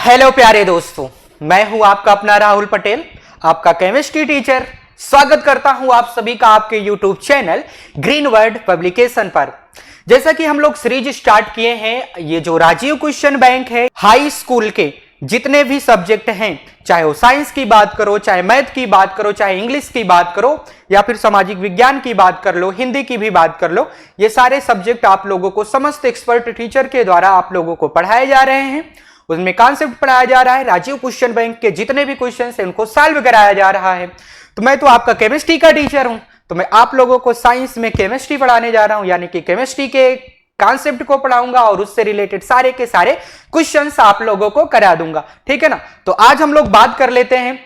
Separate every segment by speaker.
Speaker 1: Hello प्यारे दोस्तों, मैं हूं आपका अपना राहुल पटेल, आपका केमिस्ट्री टीचर। स्वागत करता हूं आप सभी का आपके YouTube channel green word publication पर। जैसा कि हम लोग सीरीज स्टार्ट किए हैं, ये जो राजीव क्वेश्चन बैंक है, हाई स्कूल के जितने भी सब्जेक्ट हैं, चाहे वो साइंस की बात करो, चाहे मैथ की बात करो, चाहे इंग्लिश की बात करो, या फिर सामाजिक विज्ञान की बात कर लो, हिंदी की भी बात कर लो, ये सारे सब्जेक्ट आप लोगों को समस्त एक्सपर्ट टीचर के द्वारा आप लोगों को पढ़ाए जा रहे हैं। उसमें कॉन्सेप्ट पढ़ाया जा रहा है, राजीव क्वेश्चन बैंक के जितने भी क्वेश्चन हैं उनको सॉल्व कराया जा रहा है। तो मैं तो आपका केमिस्ट्री का टीचर हूं, तो मैं आप लोगों को साइंस में केमिस्ट्री पढ़ाने जा रहा हूं, यानी कि केमिस्ट्री के कॉन्सेप्ट को पढ़ाऊंगा और उससे रिलेटेड सारे के सारे क्वेश्चंस आप लोगों को करा दूंगा। ठीक है ना। तो आज हम लोग बात कर लेते हैं।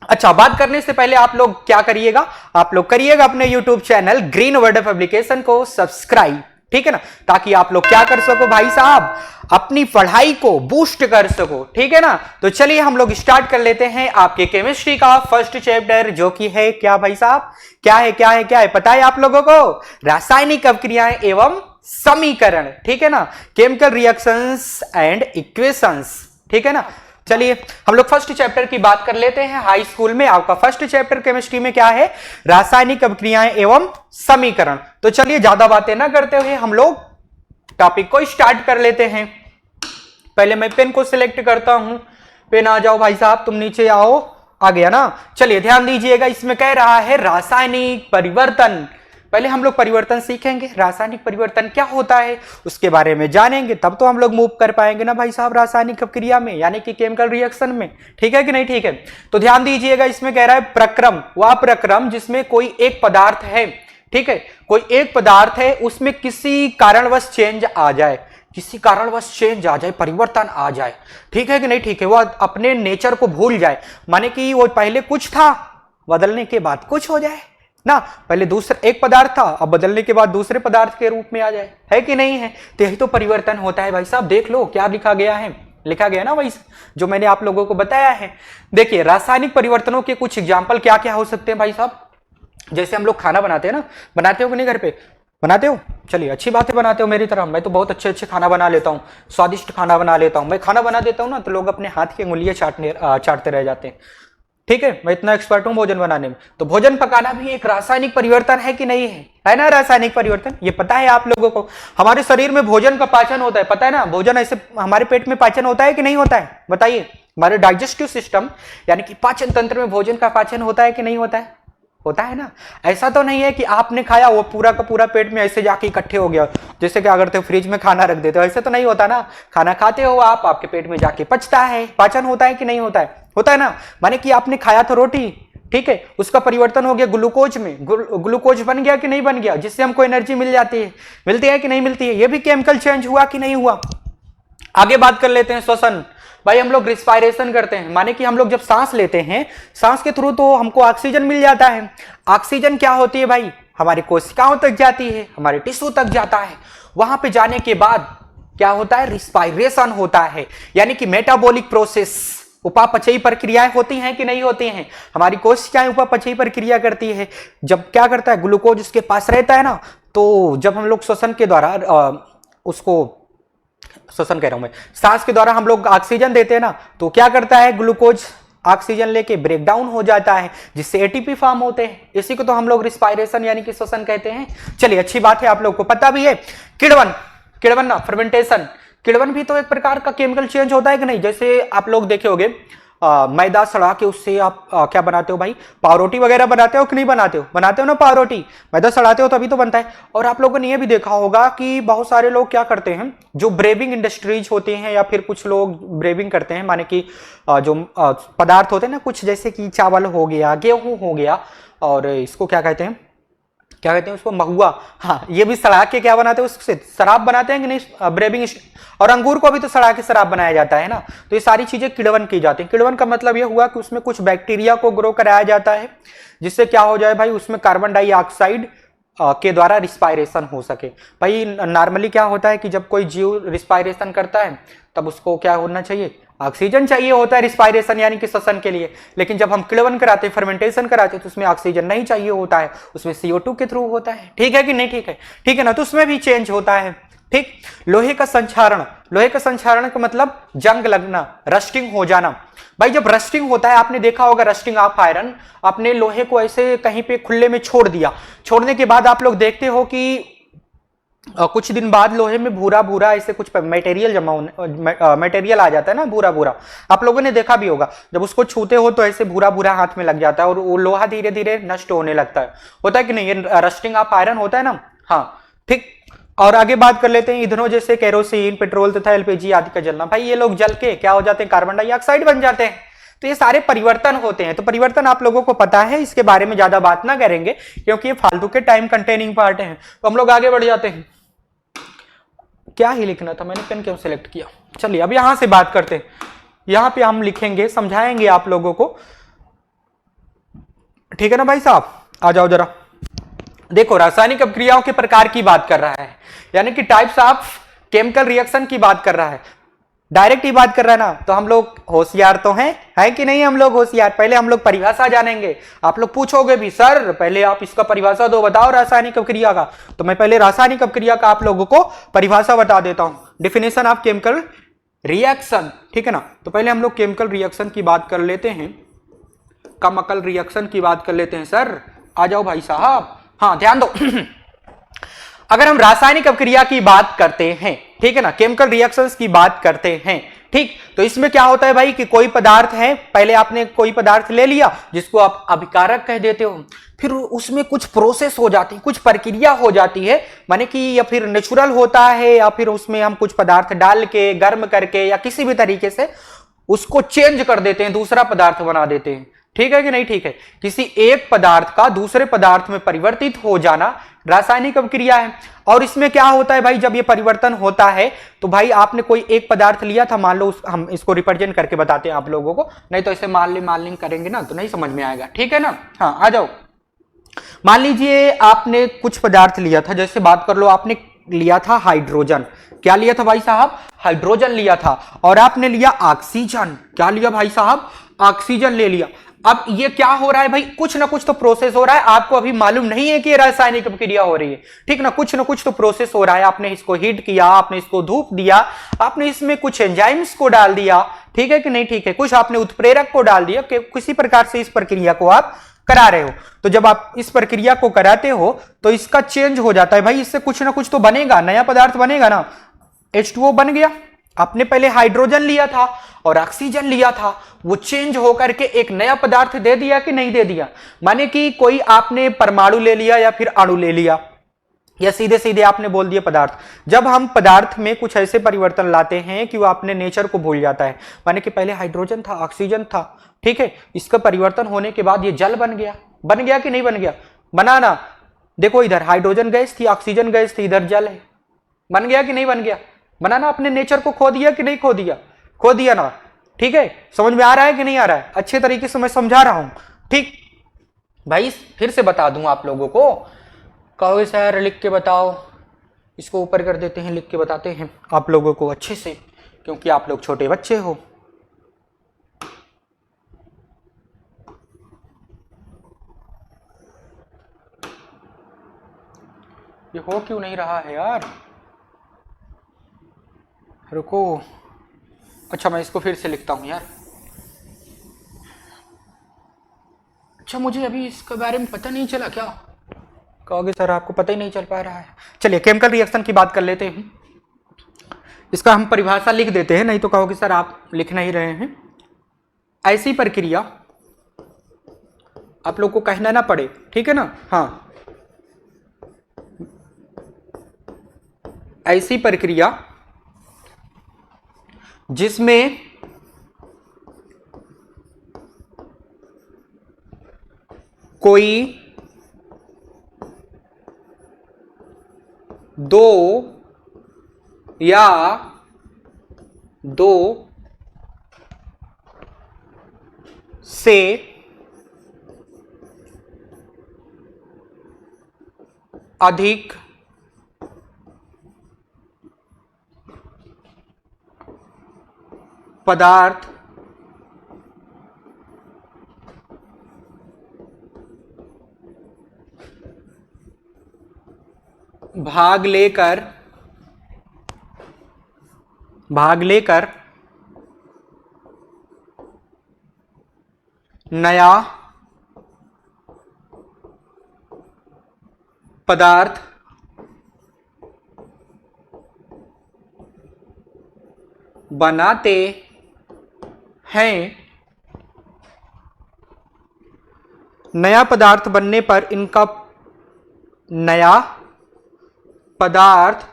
Speaker 1: अच्छा, बात करने से पहले आप लोग क्या करिएगा, आप लोग करिएगा अपने YouTube channel green word publication को सब्सक्राइब। ठीक है ना, ताकि आप लोग क्या कर सको भाई साहब, अपनी पढ़ाई को बूस्ट कर सको। ठीक है ना। तो चलिए हम लोग स्टार्ट कर लेते हैं आपके केमिस्ट्री का फर्स्ट चैप्टर, जो कि है क्या भाई साहब, क्या है पता है आप लोगों को? रासायनिक अभिक्रियाएं एवं समीकरण। ठीक है ना, केमिकल रिएक्शंस एंड इक्वेशंस। ठीक है ना। चलिए हम लोग फर्स्ट चैप्टर की बात कर लेते हैं। हाई स्कूल में आपका फर्स्ट चैप्टर केमिस्ट्री में क्या है? रासायनिक अभिक्रियाएं एवं समीकरण। तो चलिए ज्यादा बातें ना करते हुए हम लोग टॉपिक को स्टार्ट कर लेते हैं। पहले मैं पेन को सिलेक्ट करता हूं। पेन आ जाओ भाई साहब, तुम नीचे आओ। आ गया ना। चलिए ध्यान दीजिएगा, इसमें कह रहा है रासायनिक परिवर्तन। पहले हम लोग परिवर्तन सीखेंगे, रासायनिक परिवर्तन क्या होता है उसके बारे में जानेंगे, तब तो हम लोग मूव कर पाएंगे ना भाई साहब रासायनिक अभिक्रिया में, यानी कि केमिकल रिएक्शन में। ठीक है कि नहीं? ठीक है। तो ध्यान दीजिएगा, इसमें कह रहा है प्रक्रम, वह प्रक्रम जिसमें कोई एक पदार्थ है, ठीक है, कोई एक पदार्थ है, उसमें किसी कारणवश चेंज आ जाए, किसी कारणवश चेंज आ जाए, परिवर्तन आ जाए। ठीक है कि नहीं? ठीक है। वह अपने नेचर को भूल जाए, माने कि वो पहले कुछ था, बदलने के बाद कुछ हो जाए ना। पहले दूसरा एक पदार्थ था, अब बदलने के बाद दूसरे पदार्थ के रूप में आ जाए, है कि नहीं है? तो यही तो परिवर्तन होता है भाई साहब। देख लो क्या लिखा गया है, लिखा गया ना वही जो मैंने आप लोगों को बताया है। देखिए रासायनिक परिवर्तनों के कुछ एग्जाम्पल क्या क्या हो सकते हैं भाई साहब। जैसे हम लोग खाना बनाते हैं ना, बनाते हो कि नहीं? घर पे बनाते हो? चलिए अच्छी बात है, बनाते हो मेरी तरह। मैं तो बहुत अच्छे अच्छे खाना बना लेता हूँ, स्वादिष्ट खाना बना लेता हूँ। मैं खाना बना देता हूँ ना, तो लोग अपने हाथ की उंगलियां चाटते रह जाते हैं। ठीक है, मैं इतना एक्सपर्ट हूं भोजन बनाने में। तो भोजन पकाना भी एक रासायनिक परिवर्तन है कि नहीं है? है ना रासायनिक परिवर्तन। ये पता है आप लोगों को? हमारे शरीर में भोजन का पाचन होता है, पता है ना? भोजन ऐसे हमारे पेट में पाचन होता है कि नहीं होता है? बताइए। हमारे डाइजेस्टिव सिस्टम यानी कि पाचन तंत्र में भोजन का पाचन होता है कि नहीं होता है? होता है ना। ऐसा तो नहीं है कि आपने खाया वो पूरा का पूरा पेट में ऐसे जाके इकट्ठे हो गया, जैसे क्या करते हो फ्रिज में खाना रख देते हो, ऐसे तो नहीं होता ना। खाना खाते हो आप, आपके पेट में जाके पचता है, पाचन होता है कि नहीं होता है? होता है ना। माने कि आपने खाया था रोटी, ठीक है, उसका परिवर्तन हो गया ग्लूकोज में, ग्लूकोज बन गया कि नहीं बन गया, जिससे हमको एनर्जी मिल जाती है, मिलती है कि नहीं मिलती है? ये भी केमिकल चेंज हुआ कि नहीं हुआ? आगे बात कर लेते हैं श्वसन। भाई हम लोग रिस्पायरेशन करते हैं, माने कि हम लोग जब सांस लेते हैं, सांस के थ्रू तो हमको ऑक्सीजन मिल जाता है। ऑक्सीजन क्या होती है भाई? हमारी कोशिकाओं तक जाती है, हमारे टिश्यू तक जाता है। वहां पे जाने के बाद क्या होता है? रिस्पायरेशन होता है, यानी कि मेटाबॉलिक प्रोसेस, उपापचयी प्रक्रियाएं होती हैं कि नहीं होती हैं? हमारी कोशिकाएं उपापचयी प्रक्रिया करती है। जब क्या करता है, ग्लूकोज उसके पास रहता है ना, तो जब हम लोग श्वसन के द्वारा उसको, श्वसन कह रहा हूं मैं, सांस के द्वारा हम लोग ऑक्सीजन देते हैं ना, तो क्या करता है, ग्लूकोज ऑक्सीजन लेके ब्रेक डाउन हो जाता है, जिससे एटीपी फॉर्म होते हैं। इसी को तो हम लोग रिस्पायरेशन यानी कि श्वसन कहते हैं। चलिए अच्छी बात है, आप लोग को पता भी है। किण्वन, किण्वन ना, फर्मेंटेशन, किण्वन भी तो एक प्रकार का केमिकल चेंज होता है कि नहीं? जैसे आप लोग देखे होंगे मैदा सड़ा के उससे आप क्या बनाते हो भाई? पावरोटी वगैरह बनाते हो कि नहीं बनाते हो? बनाते हो ना पावरोटी, मैदा सड़ाते हो तभी तो बनता है। और आप लोगों ने ये भी देखा होगा कि बहुत सारे लोग क्या करते हैं, जो ब्रेविंग इंडस्ट्रीज होती हैं या फिर कुछ लोग ब्रेविंग करते हैं, माने कि जो पदार्थ होते हैं ना कुछ, जैसे कि चावल हो गया, गेहूं हो गया, और इसको क्या कहते हैं, क्या कहते हैं उसको, महुआ। हाँ, ये भी सड़ा के क्या बनाते हैं, उससे शराब बनाते हैं कि नहीं? ब्रेविंग। और अंगूर को भी तो सड़ा के शराब बनाया जाता है ना। तो ये सारी चीजें किण्वन की जाती हैं। किण्वन का मतलब ये हुआ कि उसमें कुछ बैक्टीरिया को ग्रो कराया जाता है, जिससे क्या हो जाए भाई, उसमें कार्बन डाइऑक्साइड के द्वारा रिस्पायरेशन हो सके। भाई नॉर्मली क्या होता है कि जब कोई जीव रिस्पायरेशन करता है तब उसको क्या होना चाहिए, ऑक्सीजन चाहिए होता है रिस्पायरेशन यानी कि श्वसन के लिए। लेकिन जब हम किण्वन कराते हैं, फर्मेंटेशन कराते हैं, तो उसमें ऑक्सीजन नहीं चाहिए होता है, उसमें CO2 के थ्रू होता है। ठीक है कि नहीं? ठीक है, ठीक है ना। तो उसमें भी चेंज होता है। ठीक। लोहे का संक्षारण का मतलब जंग लगना, रस्टिंग हो जाना। भाई जब रस्टिंग होता है, आपने देखा होगा रस्टिंग ऑफ आयरन, आपने लोहे को ऐसे कहीं पे खुले में छोड़ दिया, छोड़ने के बाद आप लोग देखते हो कि कुछ दिन बाद लोहे में भूरा भूरा ऐसे कुछ मटेरियल मटेरियल आ जाता है ना, भूरा भूरा। आप लोगों ने देखा भी होगा, जब उसको छूते हो तो ऐसे भूरा भूरा हाथ में लग जाता है और वो लोहा धीरे धीरे नष्ट होने लगता है। होता है कि नहीं, ये रस्टिंग ऑफ आयरन होता है ना। हाँ ठीक। और आगे बात कर लेते हैं ईंधनों जैसे केरोसिन, पेट्रोल तथा एलपीजी आदि का जलना। भाई ये लोग जल के क्या हो जाते हैं, कार्बन डाइऑक्साइड बन जाते हैं। तो ये सारे परिवर्तन होते हैं। तो परिवर्तन आप लोगों को पता है, इसके बारे में ज्यादा बात ना करेंगे क्योंकि ये फालतू के टाइम कंटेनिंग पार्ट हैं। तो हम लोग आगे बढ़ जाते हैं। क्या ही लिखना था, मैंने पेन क्यों सिलेक्ट किया। चलिए अब यहां से बात करते हैं। यहां पे हम लिखेंगे, समझाएंगे आप लोगों को, ठीक है ना भाई साहब। आ जाओ जरा। देखो रासायनिक अभिक्रियाओं के प्रकार की बात कर रहा है, यानी कि टाइप्स ऑफ केमिकल रिएक्शन की बात कर रहा है, डायरेक्ट ही बात कर रहा है ना। तो हम लोग होशियार तो हैं, है कि नहीं हम लोग होशियार। पहले हम लोग परिभाषा जानेंगे। आप लोग पूछोगे भी सर पहले आप इसका परिभाषा दो, बताओ रासायनिक अभिक्रिया का। तो मैं पहले रासायनिक अभिक्रिया का आप लोगों को परिभाषा बता देता हूं, डिफिनेशन ऑफ केमिकल रिएक्शन, ठीक है ना। तो पहले हम लोग केमिकल रिएक्शन की बात कर लेते हैं, केमिकल रिएक्शन की बात कर लेते हैं। सर आ जाओ भाई साहब, हाँ ध्यान दो। अगर हम रासायनिक अभिक्रिया की बात करते हैं, ठीक है ना, केमिकल रिएक्शंस की बात करते हैं, ठीक, तो इसमें क्या होता है भाई कि कोई पदार्थ है, पहले आपने कोई पदार्थ ले लिया जिसको आप अभिकारक कह देते हो, फिर उसमें कुछ प्रोसेस हो जाती है, कुछ प्रक्रिया हो जाती है, माने कि या फिर नेचुरल होता है या फिर उसमें हम कुछ पदार्थ डाल के गर्म करके या किसी भी तरीके से उसको चेंज कर देते हैं, दूसरा पदार्थ बना देते हैं। ठीक है कि नहीं, ठीक है। किसी एक पदार्थ का दूसरे पदार्थ में परिवर्तित हो जाना रासायनिक अभिक्रिया है। और इसमें क्या होता है भाई, जब ये परिवर्तन होता है तो भाई आपने कोई एक पदार्थ लिया था, मान लो हम इसको रिप्रेजेंट करके बताते हैं आप लोगों को, नहीं तो ऐसे मान करेंगे ना तो नहीं समझ में आएगा, ठीक है ना। हाँ आ जाओ। मान लीजिए आपने कुछ पदार्थ लिया था, जैसे बात कर लो, आपने लिया था हाइड्रोजन। क्या लिया था भाई साहब, हाइड्रोजन लिया था। और आपने लिया ऑक्सीजन। क्या लिया भाई साहब, ऑक्सीजन ले लिया। अब ये क्या हो रहा है भाई, कुछ ना कुछ तो प्रोसेस हो रहा है, आपको अभी मालूम नहीं है कि रासायनिक अभिक्रिया हो रही है, ठीक ना, कुछ ना कुछ तो प्रोसेस हो रहा है। आपने इसको हीट किया, आपने इसको धूप दिया, आपने इसमें कुछ एंजाइम्स को डाल दिया, ठीक है कि नहीं, ठीक है, कुछ आपने उत्प्रेरक को डाल दिया, कि किसी प्रकार से इस प्रक्रिया को आप करा रहे हो। तो जब आप इस प्रक्रिया को कराते हो तो इसका चेंज हो जाता है भाई, इससे कुछ ना कुछ तो बनेगा, नया पदार्थ बनेगा ना। H2O बन गया। आपने पहले हाइड्रोजन लिया था और ऑक्सीजन लिया था, वो चेंज होकर के एक नया पदार्थ दे दिया कि नहीं दे दिया। माने कि कोई आपने परमाणु ले लिया या फिर अणु ले लिया, या सीधे सीधे आपने बोल दिया पदार्थ। जब हम पदार्थ में कुछ ऐसे परिवर्तन लाते हैं कि वो अपने नेचर को भूल जाता है, माने कि पहले हाइड्रोजन था, ऑक्सीजन था, ठीक है, इसका परिवर्तन होने के बाद ये जल बन गया। बन गया कि नहीं बन गया, बना ना। देखो इधर हाइड्रोजन गैस थी, ऑक्सीजन गैस थी, इधर जल है। बन गया कि नहीं बन गया, बना ना। अपने नेचर को खो दिया कि नहीं खो दिया, खो दिया ना। ठीक है, समझ में आ रहा है कि नहीं आ रहा है, अच्छे तरीके से मैं समझा रहा हूं, ठीक भाई। फिर से बता दूं आप लोगों को, कहोगे सर लिख के बताओ, इसको ऊपर कर देते हैं, लिख के बताते हैं आप लोगों को अच्छे से, क्योंकि आप लोग छोटे बच्चे हो। ये हो क्यों नहीं रहा है यार, रुको। अच्छा मैं इसको फिर से लिखता हूं यार। अच्छा मुझे अभी इसके बारे में पता नहीं चला क्या, कहोगे सर आपको पता ही नहीं चल पा रहा है। चलिए केमिकल रिएक्शन की बात कर लेते हैं, इसका हम परिभाषा लिख देते हैं, नहीं तो कहोगे सर आप लिख नहीं रहे हैं। ऐसी प्रक्रिया, आप लोग को कहना ना पड़े, ठीक है ना। हाँ, ऐसी प्रक्रिया जिसमें कोई दो या दो से अधिक पदार्थ भाग लेकर भाग लेकर नया पदार्थ बनाते हैं। नया पदार्थ बनने पर इनका नया पदार्थ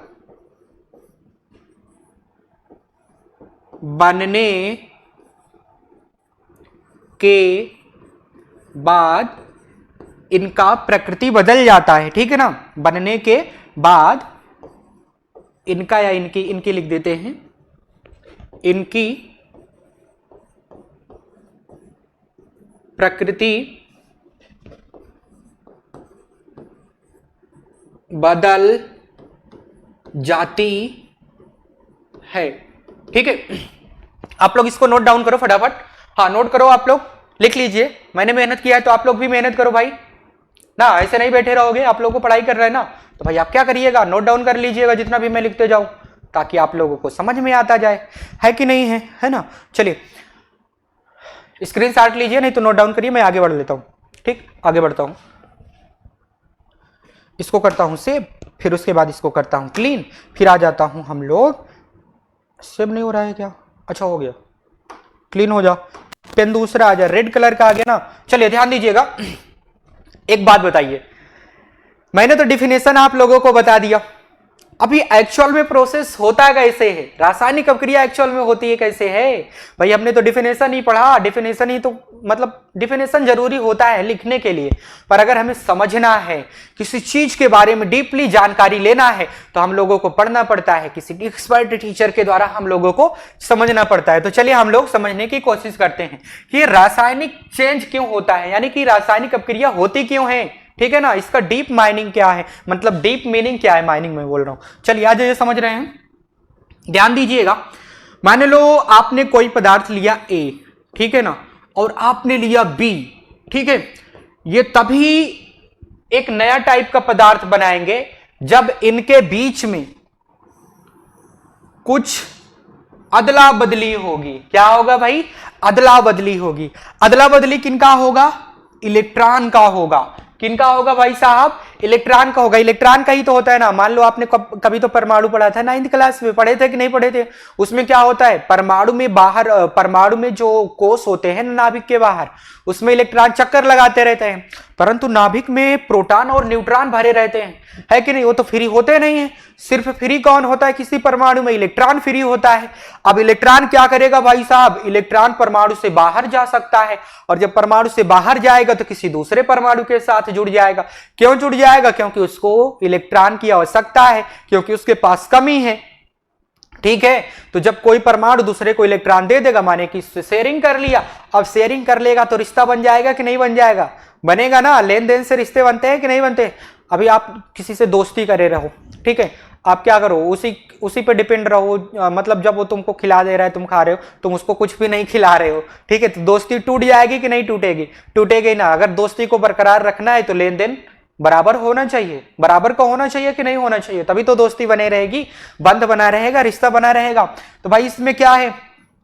Speaker 1: बनने के बाद इनका प्रकृति बदल जाता है। ठीक है ना, बनने के बाद इनका या इनकी लिख देते हैं, इनकी प्रकृति बदल जाती है। ठीक है, आप लोग इसको नोट डाउन करो फटाफट। हाँ नोट करो, आप लोग लिख लीजिए। मैंने मेहनत किया है तो आप लोग भी मेहनत करो भाई ना, ऐसे नहीं बैठे रहोगे। आप लोगों को पढ़ाई कर रहे हैं ना, तो भाई आप क्या करिएगा, नोट डाउन कर लीजिएगा जितना भी मैं लिखते जाऊं, ताकि आप लोगों को समझ में आता जाए, है कि नहीं है, है ना। चलिए स्क्रीन शॉट लीजिए, नहीं तो नोट डाउन करिए, मैं आगे बढ़ लेता हूं। ठीक, आगे बढ़ता हूं, इसको करता हूं सेव, फिर उसके बाद इसको करता हूं क्लीन, फिर आ जाता हूं हम लोग। सेव नहीं हो रहा है क्या, अच्छा हो गया, क्लीन हो जा, पेन दूसरा आ जाए, रेड कलर का आ गया ना। चलिए ध्यान दीजिएगा, एक बात बताइए, मैंने तो डिफिनेशन आप लोगों को बता दिया, अभी एक्चुअल में प्रोसेस होता कैसे है, रासायनिक अभिक्रिया एक्चुअल में होती है कैसे है। भाई हमने तो डिफिनेशन ही पढ़ा, डिफिनेशन ही तो मतलब डिफिनेशन जरूरी होता है लिखने के लिए, पर अगर हमें समझना है, किसी चीज के बारे में डीपली जानकारी लेना है, तो हम लोगों को पढ़ना पड़ता है, किसी एक्सपर्ट टीचर के द्वारा हम लोगों को समझना पड़ता है। तो चलिए हम लोग समझने की कोशिश करते हैं कि रासायनिक चेंज क्यों होता है, यानी कि रासायनिक अभिक्रिया होती क्यों है। ठीक है ना, इसका डीप माइनिंग क्या है, मतलब डीप मीनिंग क्या है, माइनिंग में बोल रहा हूं। चलिए आज ये समझ रहे हैं, ध्यान दीजिएगा। मान लो आपने कोई पदार्थ लिया ए, ठीक है ना, और आपने लिया बी, ठीक है, ये तभी एक नया टाइप का पदार्थ बनाएंगे जब इनके बीच में कुछ अदला बदली होगी। क्या होगा भाई, अदला बदली होगी। अदला बदली किनका होगा, इलेक्ट्रॉन का होगा। किनका होगा भाई साहब, इलेक्ट्रॉन का होगा। इलेक्ट्रॉन का ही तो होता है ना। मान लो आपने कभी तो परमाणु पढ़ा था 9th क्लास में, पढ़े थे कि नहीं पढ़े थे। उसमें क्या होता है, परमाणु में बाहर, परमाणु में जो कोष होते हैं नाभिक के बाहर, उसमें इलेक्ट्रॉन चक्कर लगाते रहते हैं, परंतु नाभिक में प्रोटॉन और न्यूट्रॉन भरे रहते हैं, है कि नहीं। वो तो फ्री होते नहीं है, सिर्फ फ्री कौन होता है, किसी परमाणु में इलेक्ट्रॉन फ्री होता है। अब इलेक्ट्रॉन क्या करेगा भाई साहब, इलेक्ट्रॉन परमाणु से बाहर जा सकता है, और जब परमाणु से बाहर जाएगा तो किसी दूसरे परमाणु के साथ जुड़ जाएगा। क्यों जुड़ जाएगा, क्योंकि उसको इलेक्ट्रॉन की आवश्यकता है, क्योंकि उसके पास कमी है। ठीक है, तो जब कोई परमाणु दूसरे को इलेक्ट्रॉन दे देगा, माने कि शेयरिंग कर लिया, अब शेयरिंग कर लेगा तो रिश्ता बन जाएगा कि नहीं बन जाएगा, बनेगा ना। लेन देन से रिश्ते बनते हैं कि नहीं बनते। अभी आप किसी से दोस्ती करे रहो, ठीक है, आप क्या करो, उसी पे डिपेंड रहो, मतलब जब वो तुमको खिला दे रहा है, तुम खा रहे हो, तुम उसको कुछ भी नहीं खिला रहे हो, ठीक है, तो दोस्ती टूट जाएगी कि नहीं टूटेगी, टूटेगी ना। अगर दोस्ती को बरकरार रखना है तो लेन देन बराबर होना चाहिए, बराबर का होना चाहिए कि नहीं होना चाहिए, तभी तो दोस्ती बने रहेगी, बंध बना रहेगा, रिश्ता बना रहेगा। तो भाई इसमें क्या है,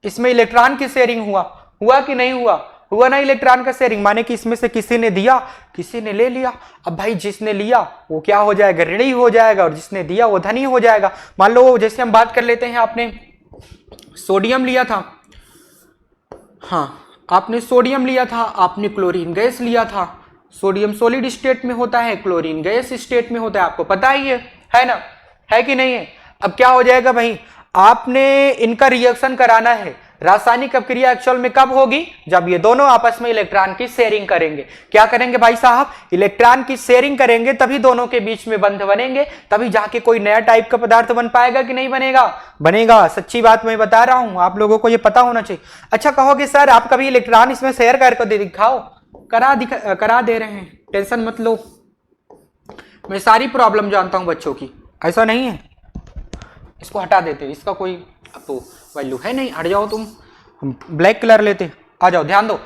Speaker 1: इसमें इलेक्ट्रॉन की शेयरिंग हुआ कि नहीं हुआ ना इलेक्ट्रॉन का शेयरिंग, माने कि इसमें से किसी ने दिया, किसी ने ले लिया। अब भाई जिसने लिया वो क्या हो जाएगा, ऋणी हो जाएगा, और जिसने दिया वो धनी हो जाएगा। मान लो जैसे हम बात कर लेते हैं, आपने सोडियम लिया था, हाँ आपने सोडियम लिया था, आपने क्लोरीन गैस लिया था। सोडियम सॉलिड स्टेट में होता है, क्लोरीन गैस स्टेट में होता है, आपको पता ही है ना, है कि नहीं है। अब क्या हो जाएगा भाई, आपने इनका रिएक्शन कराना है। रासायनिक अभिक्रिया एक्चुअल में कब होगी, जब ये दोनों आपस में इलेक्ट्रॉन की शेयरिंग करेंगे। क्या करेंगे भाई साहब, इलेक्ट्रॉन की शेयरिंग करेंगे, तभी दोनों के बीच में बंध बनेंगे, तभी जाके कोई नया टाइप का पदार्थ बन पाएगा कि नहीं बनेगा, बनेगा। सच्ची बात मैं बता रहा हूं, आप लोगों को ये पता होना चाहिए। अच्छा कहोगे सर आप कभी इलेक्ट्रॉन इसमें शेयर करके दिखाओ, करा दे रहे हैं, टेंशन मत लो, मैं सारी प्रॉब्लम जानता हूं बच्चों की, ऐसा नहीं है। इसको हटा देते, इसका कोई अब तो वैल्यू है नहीं, हट जाओ तुम, हम ब्लैक कलर लेते, आ जाओ। ध्यान दो,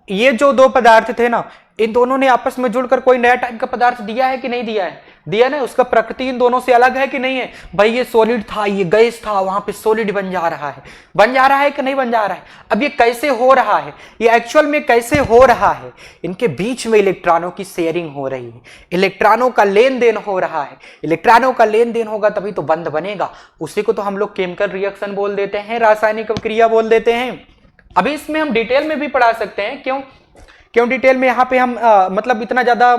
Speaker 1: ये जो दो पदार्थ थे ना, इन दोनों ने आपस में जुड़कर कोई नया टाइप का पदार्थ दिया है कि नहीं दिया है, दिया ना, उसका प्रकृति इन दोनों से अलग है कि नहीं है? भाई ये सॉलिड था, ये गैस था, वहां पे सॉलिड बन जा रहा है, बन जा रहा है कि नहीं बन जा रहा है? अब ये कैसे हो रहा है, ये एक्चुअल में कैसे हो रहा है? इनके बीच में इलेक्ट्रॉनों की शेयरिंग हो रही है, इलेक्ट्रॉनों का लेन देन हो रहा है। इलेक्ट्रॉनों का लेन देन होगा तभी तो बंध बनेगा। उसी को तो हम लोग केमिकल रिएक्शन बोल देते हैं, रासायनिक क्रिया बोल देते हैं। अभी इसमें हम डिटेल में भी पढ़ा सकते हैं। क्यों डिटेल में? यहाँ पे हम मतलब इतना ज्यादा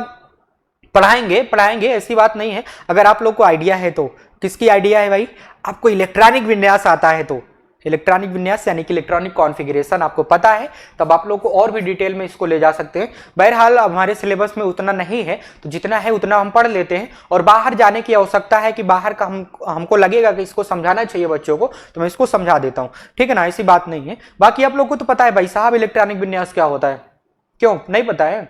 Speaker 1: पढ़ाएंगे ऐसी बात नहीं है। अगर आप लोग को आइडिया है तो, किसकी आइडिया है भाई? आपको इलेक्ट्रॉनिक विन्यास आता है तो, इलेक्ट्रॉनिक विन्यास यानी कि इलेक्ट्रॉनिक कॉन्फ़िगरेशन आपको पता है, तब आप लोग को और भी डिटेल में इसको ले जा सकते हैं। बहरहाल हमारे सिलेबस में उतना नहीं है, तो जितना है उतना हम पढ़ लेते हैं। और बाहर जाने की आवश्यकता है कि बाहर का हमको लगेगा कि इसको समझाना चाहिए बच्चों को, तो मैं इसको समझा देता हूँ, ठीक है ना? ऐसी बात नहीं है। बाकी आप लोग को तो पता है भाई साहब इलेक्ट्रॉनिक विन्यास क्या होता है। क्यों नहीं पता है?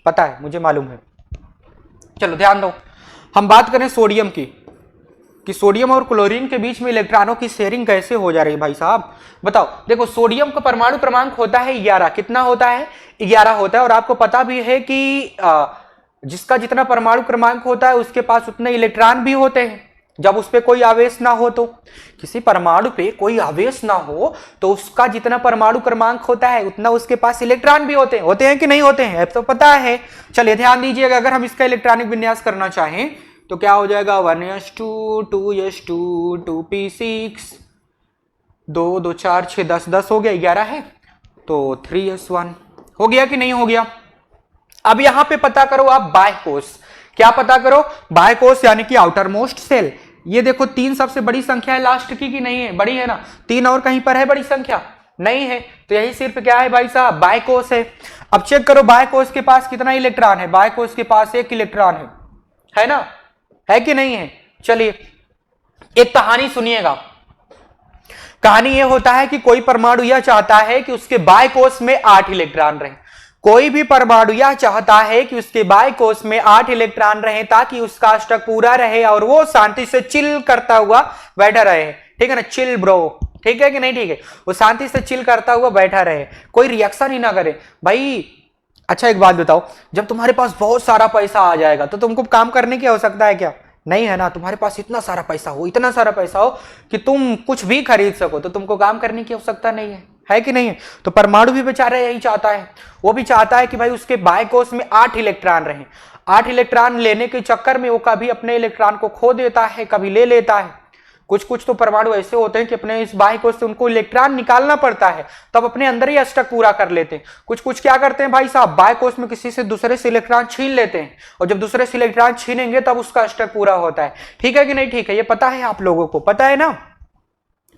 Speaker 1: पता है, मुझे मालूम है। चलो ध्यान दो, हम बात करें सोडियम की, कि सोडियम और क्लोरीन के बीच में इलेक्ट्रॉनों की शेयरिंग कैसे हो जा रही है भाई साहब। बताओ, देखो सोडियम का परमाणु क्रमांक होता है 11। कितना होता है? 11 होता है। और आपको पता भी है कि जिसका जितना परमाणु क्रमांक होता है उसके पास उतने इलेक्ट्रॉन भी होते हैं। जब उस पर कोई आवेश ना हो, तो किसी परमाणु पे कोई आवेश ना हो तो उसका जितना परमाणु क्रमांक होता है उतना उसके पास इलेक्ट्रॉन भी होते हैं कि नहीं होते हैं? अब तो पता है। चलिए ध्यान दीजिएगा, अगर हम इसका इलेक्ट्रॉनिक विन्यास करना चाहें तो क्या हो जाएगा? 1s2 2s2 2p6 2 2 4 6 10 10 हो गया, 11 है तो 3s1 हो गया कि नहीं हो गया? अब यहां पे पता करो आप बाह्य कोश। क्या पता करो? बाह्य कोश यानी कि आउटर मोस्ट सेल। ये देखो 3 सबसे बड़ी संख्या है लास्ट की, कि नहीं है? बड़ी है ना? 3 और कहीं पर है बड़ी संख्या? नहीं है। तो यही सिर्फ क्या है भाई साहब? बाह्य कोश है। अब चेक करो बाह्य कोश के पास कितना इलेक्ट्रॉन है। बाह्य कोश के पास 1 इलेक्ट्रॉन है ना? है कि नहीं है? चलिए एक कहानी सुनिएगा। कहानी यह होता है कि कोई परमाणु यह चाहता है कि उसके बाह्य कोश में 8 इलेक्ट्रॉन रहे। कोई भी परमाणु यह चाहता है कि उसके बाह्य कोश में 8 इलेक्ट्रॉन रहे ताकि उसका अष्टक पूरा रहे और वो शांति से चिल करता हुआ बैठा रहे। ठीक है ना? चिल ब्रो, ठीक है कि नहीं? ठीक है, वो शांति से चिल करता हुआ बैठा रहे, कोई रिएक्शन ही ना करे भाई। अच्छा एक बात बताओ, जब तुम्हारे पास बहुत सारा पैसा आ जाएगा तो तुमको काम करने की आवश्यकता है क्या? नहीं है ना? तुम्हारे पास इतना सारा पैसा हो, इतना सारा पैसा हो कि तुम कुछ भी खरीद सको, तो तुमको काम करने की आवश्यकता नहीं है कि नहीं है? तो परमाणु भी बेचारा यही चाहता है। वो भी चाहता है कि भाई उसके बाह्य कोश में 8 इलेक्ट्रॉन रहे। 8 इलेक्ट्रॉन लेने के चक्कर में वो कभी अपने इलेक्ट्रॉन को खो देता है, कभी ले लेता है। कुछ तो परमाणु ऐसे होते हैं कि अपने इस बाह्य कोश से उनको इलेक्ट्रॉन निकालना पड़ता है, तब अपने अंदर ही अष्टक पूरा कर लेते हैं। कुछ क्या करते हैं भाई साहब? बाह्य कोश में किसी से दूसरे से इलेक्ट्रॉन छीन लेते हैं, और जब दूसरे से इलेक्ट्रॉन छीनेंगे तब उसका अष्टक पूरा होता है। ठीक है कि नहीं? ठीक है, ये पता है आप लोगों को, पता है ना?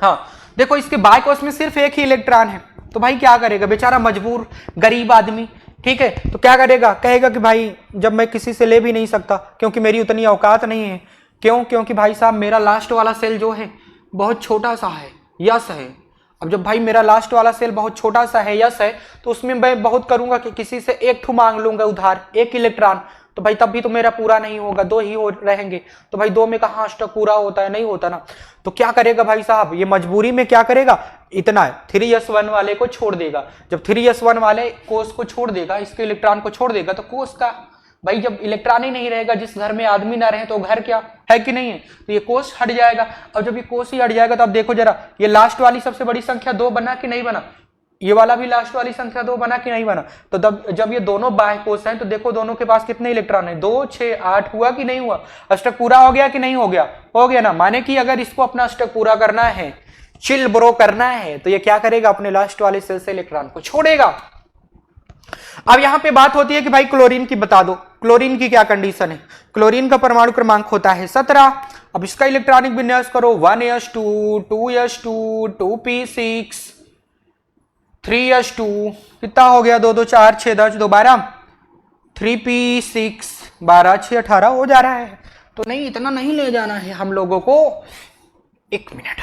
Speaker 1: हाँ देखो, इसके बाह्य कोश में सिर्फ 1 ही इलेक्ट्रॉन है, तो भाई क्या करेगा बेचारा? मजबूर गरीब आदमी, ठीक है, तो क्या करेगा? कहेगा कि भाई जब मैं किसी से ले भी नहीं सकता क्योंकि मेरी उतनी औकात नहीं है। क्यों? क्योंकि भाई साहब मेरा लास्ट वाला सेल जो है बहुत छोटा सा है, यस है। अब जब भाई मेरा लास्ट वाला सेल बहुत छोटा सा है, यस है, तो उसमें मैं बहुत करूंगा कि किसी से 1 ठू मांग लूंगा उधार, 1 इलेक्ट्रॉन, तो भाई तब भी तो मेरा पूरा नहीं होगा, 2 ही रहेंगे, तो भाई 2 में कहाँ अष्टक पूरा होता है? नहीं होता ना। तो क्या करेगा भाई साहब? ये मजबूरी में क्या करेगा? इतना 3s1 वाले को छोड़ देगा। जब 3s1 वाले कोष को छोड़ देगा, इसके इलेक्ट्रॉन को छोड़ देगा, तो कोष का भाई जब इलेक्ट्रॉन ही नहीं रहेगा, जिस घर में आदमी ना रहे तो घर क्या है कि नहीं है? तो ये कोष हट जाएगा। और जब ये कोष ही हट जाएगा तो अब देखो जरा, ये लास्ट वाली सबसे बड़ी संख्या 2 बना कि नहीं बना? ये वाला भी लास्ट वाली संख्या 2 बना कि नहीं बना? तो जब ये दोनों बाह्य कोष हैं तो देखो दोनों के पास कितने इलेक्ट्रॉन है? 2 6 8 हुआ कि नहीं हुआ? अष्टक पूरा हो गया कि नहीं हो गया? हो गया ना। माने कि अगर इसको अपना अष्टक पूरा करना है, चिल ब्रो करना है, तो ये क्या करेगा? अपने लास्ट वाले सेल से इलेक्ट्रॉन को छोड़ेगा। अब यहां पे बात होती है कि भाई क्लोरीन की बता दो, क्लोरीन की क्या कंडीशन है? क्लोरीन का परमाणु क्रमांक होता है 17। अब इसका इलेक्ट्रॉनिक विन्यास करो, 1s2 2s2 2p6 3s2, कितना हो गया? 2 2 4 6 10 2 12, 3p6 12 6 18 हो जा रहा है। तो नहीं, इतना नहीं ले जाना है हम लोगों को, 1 मिनट,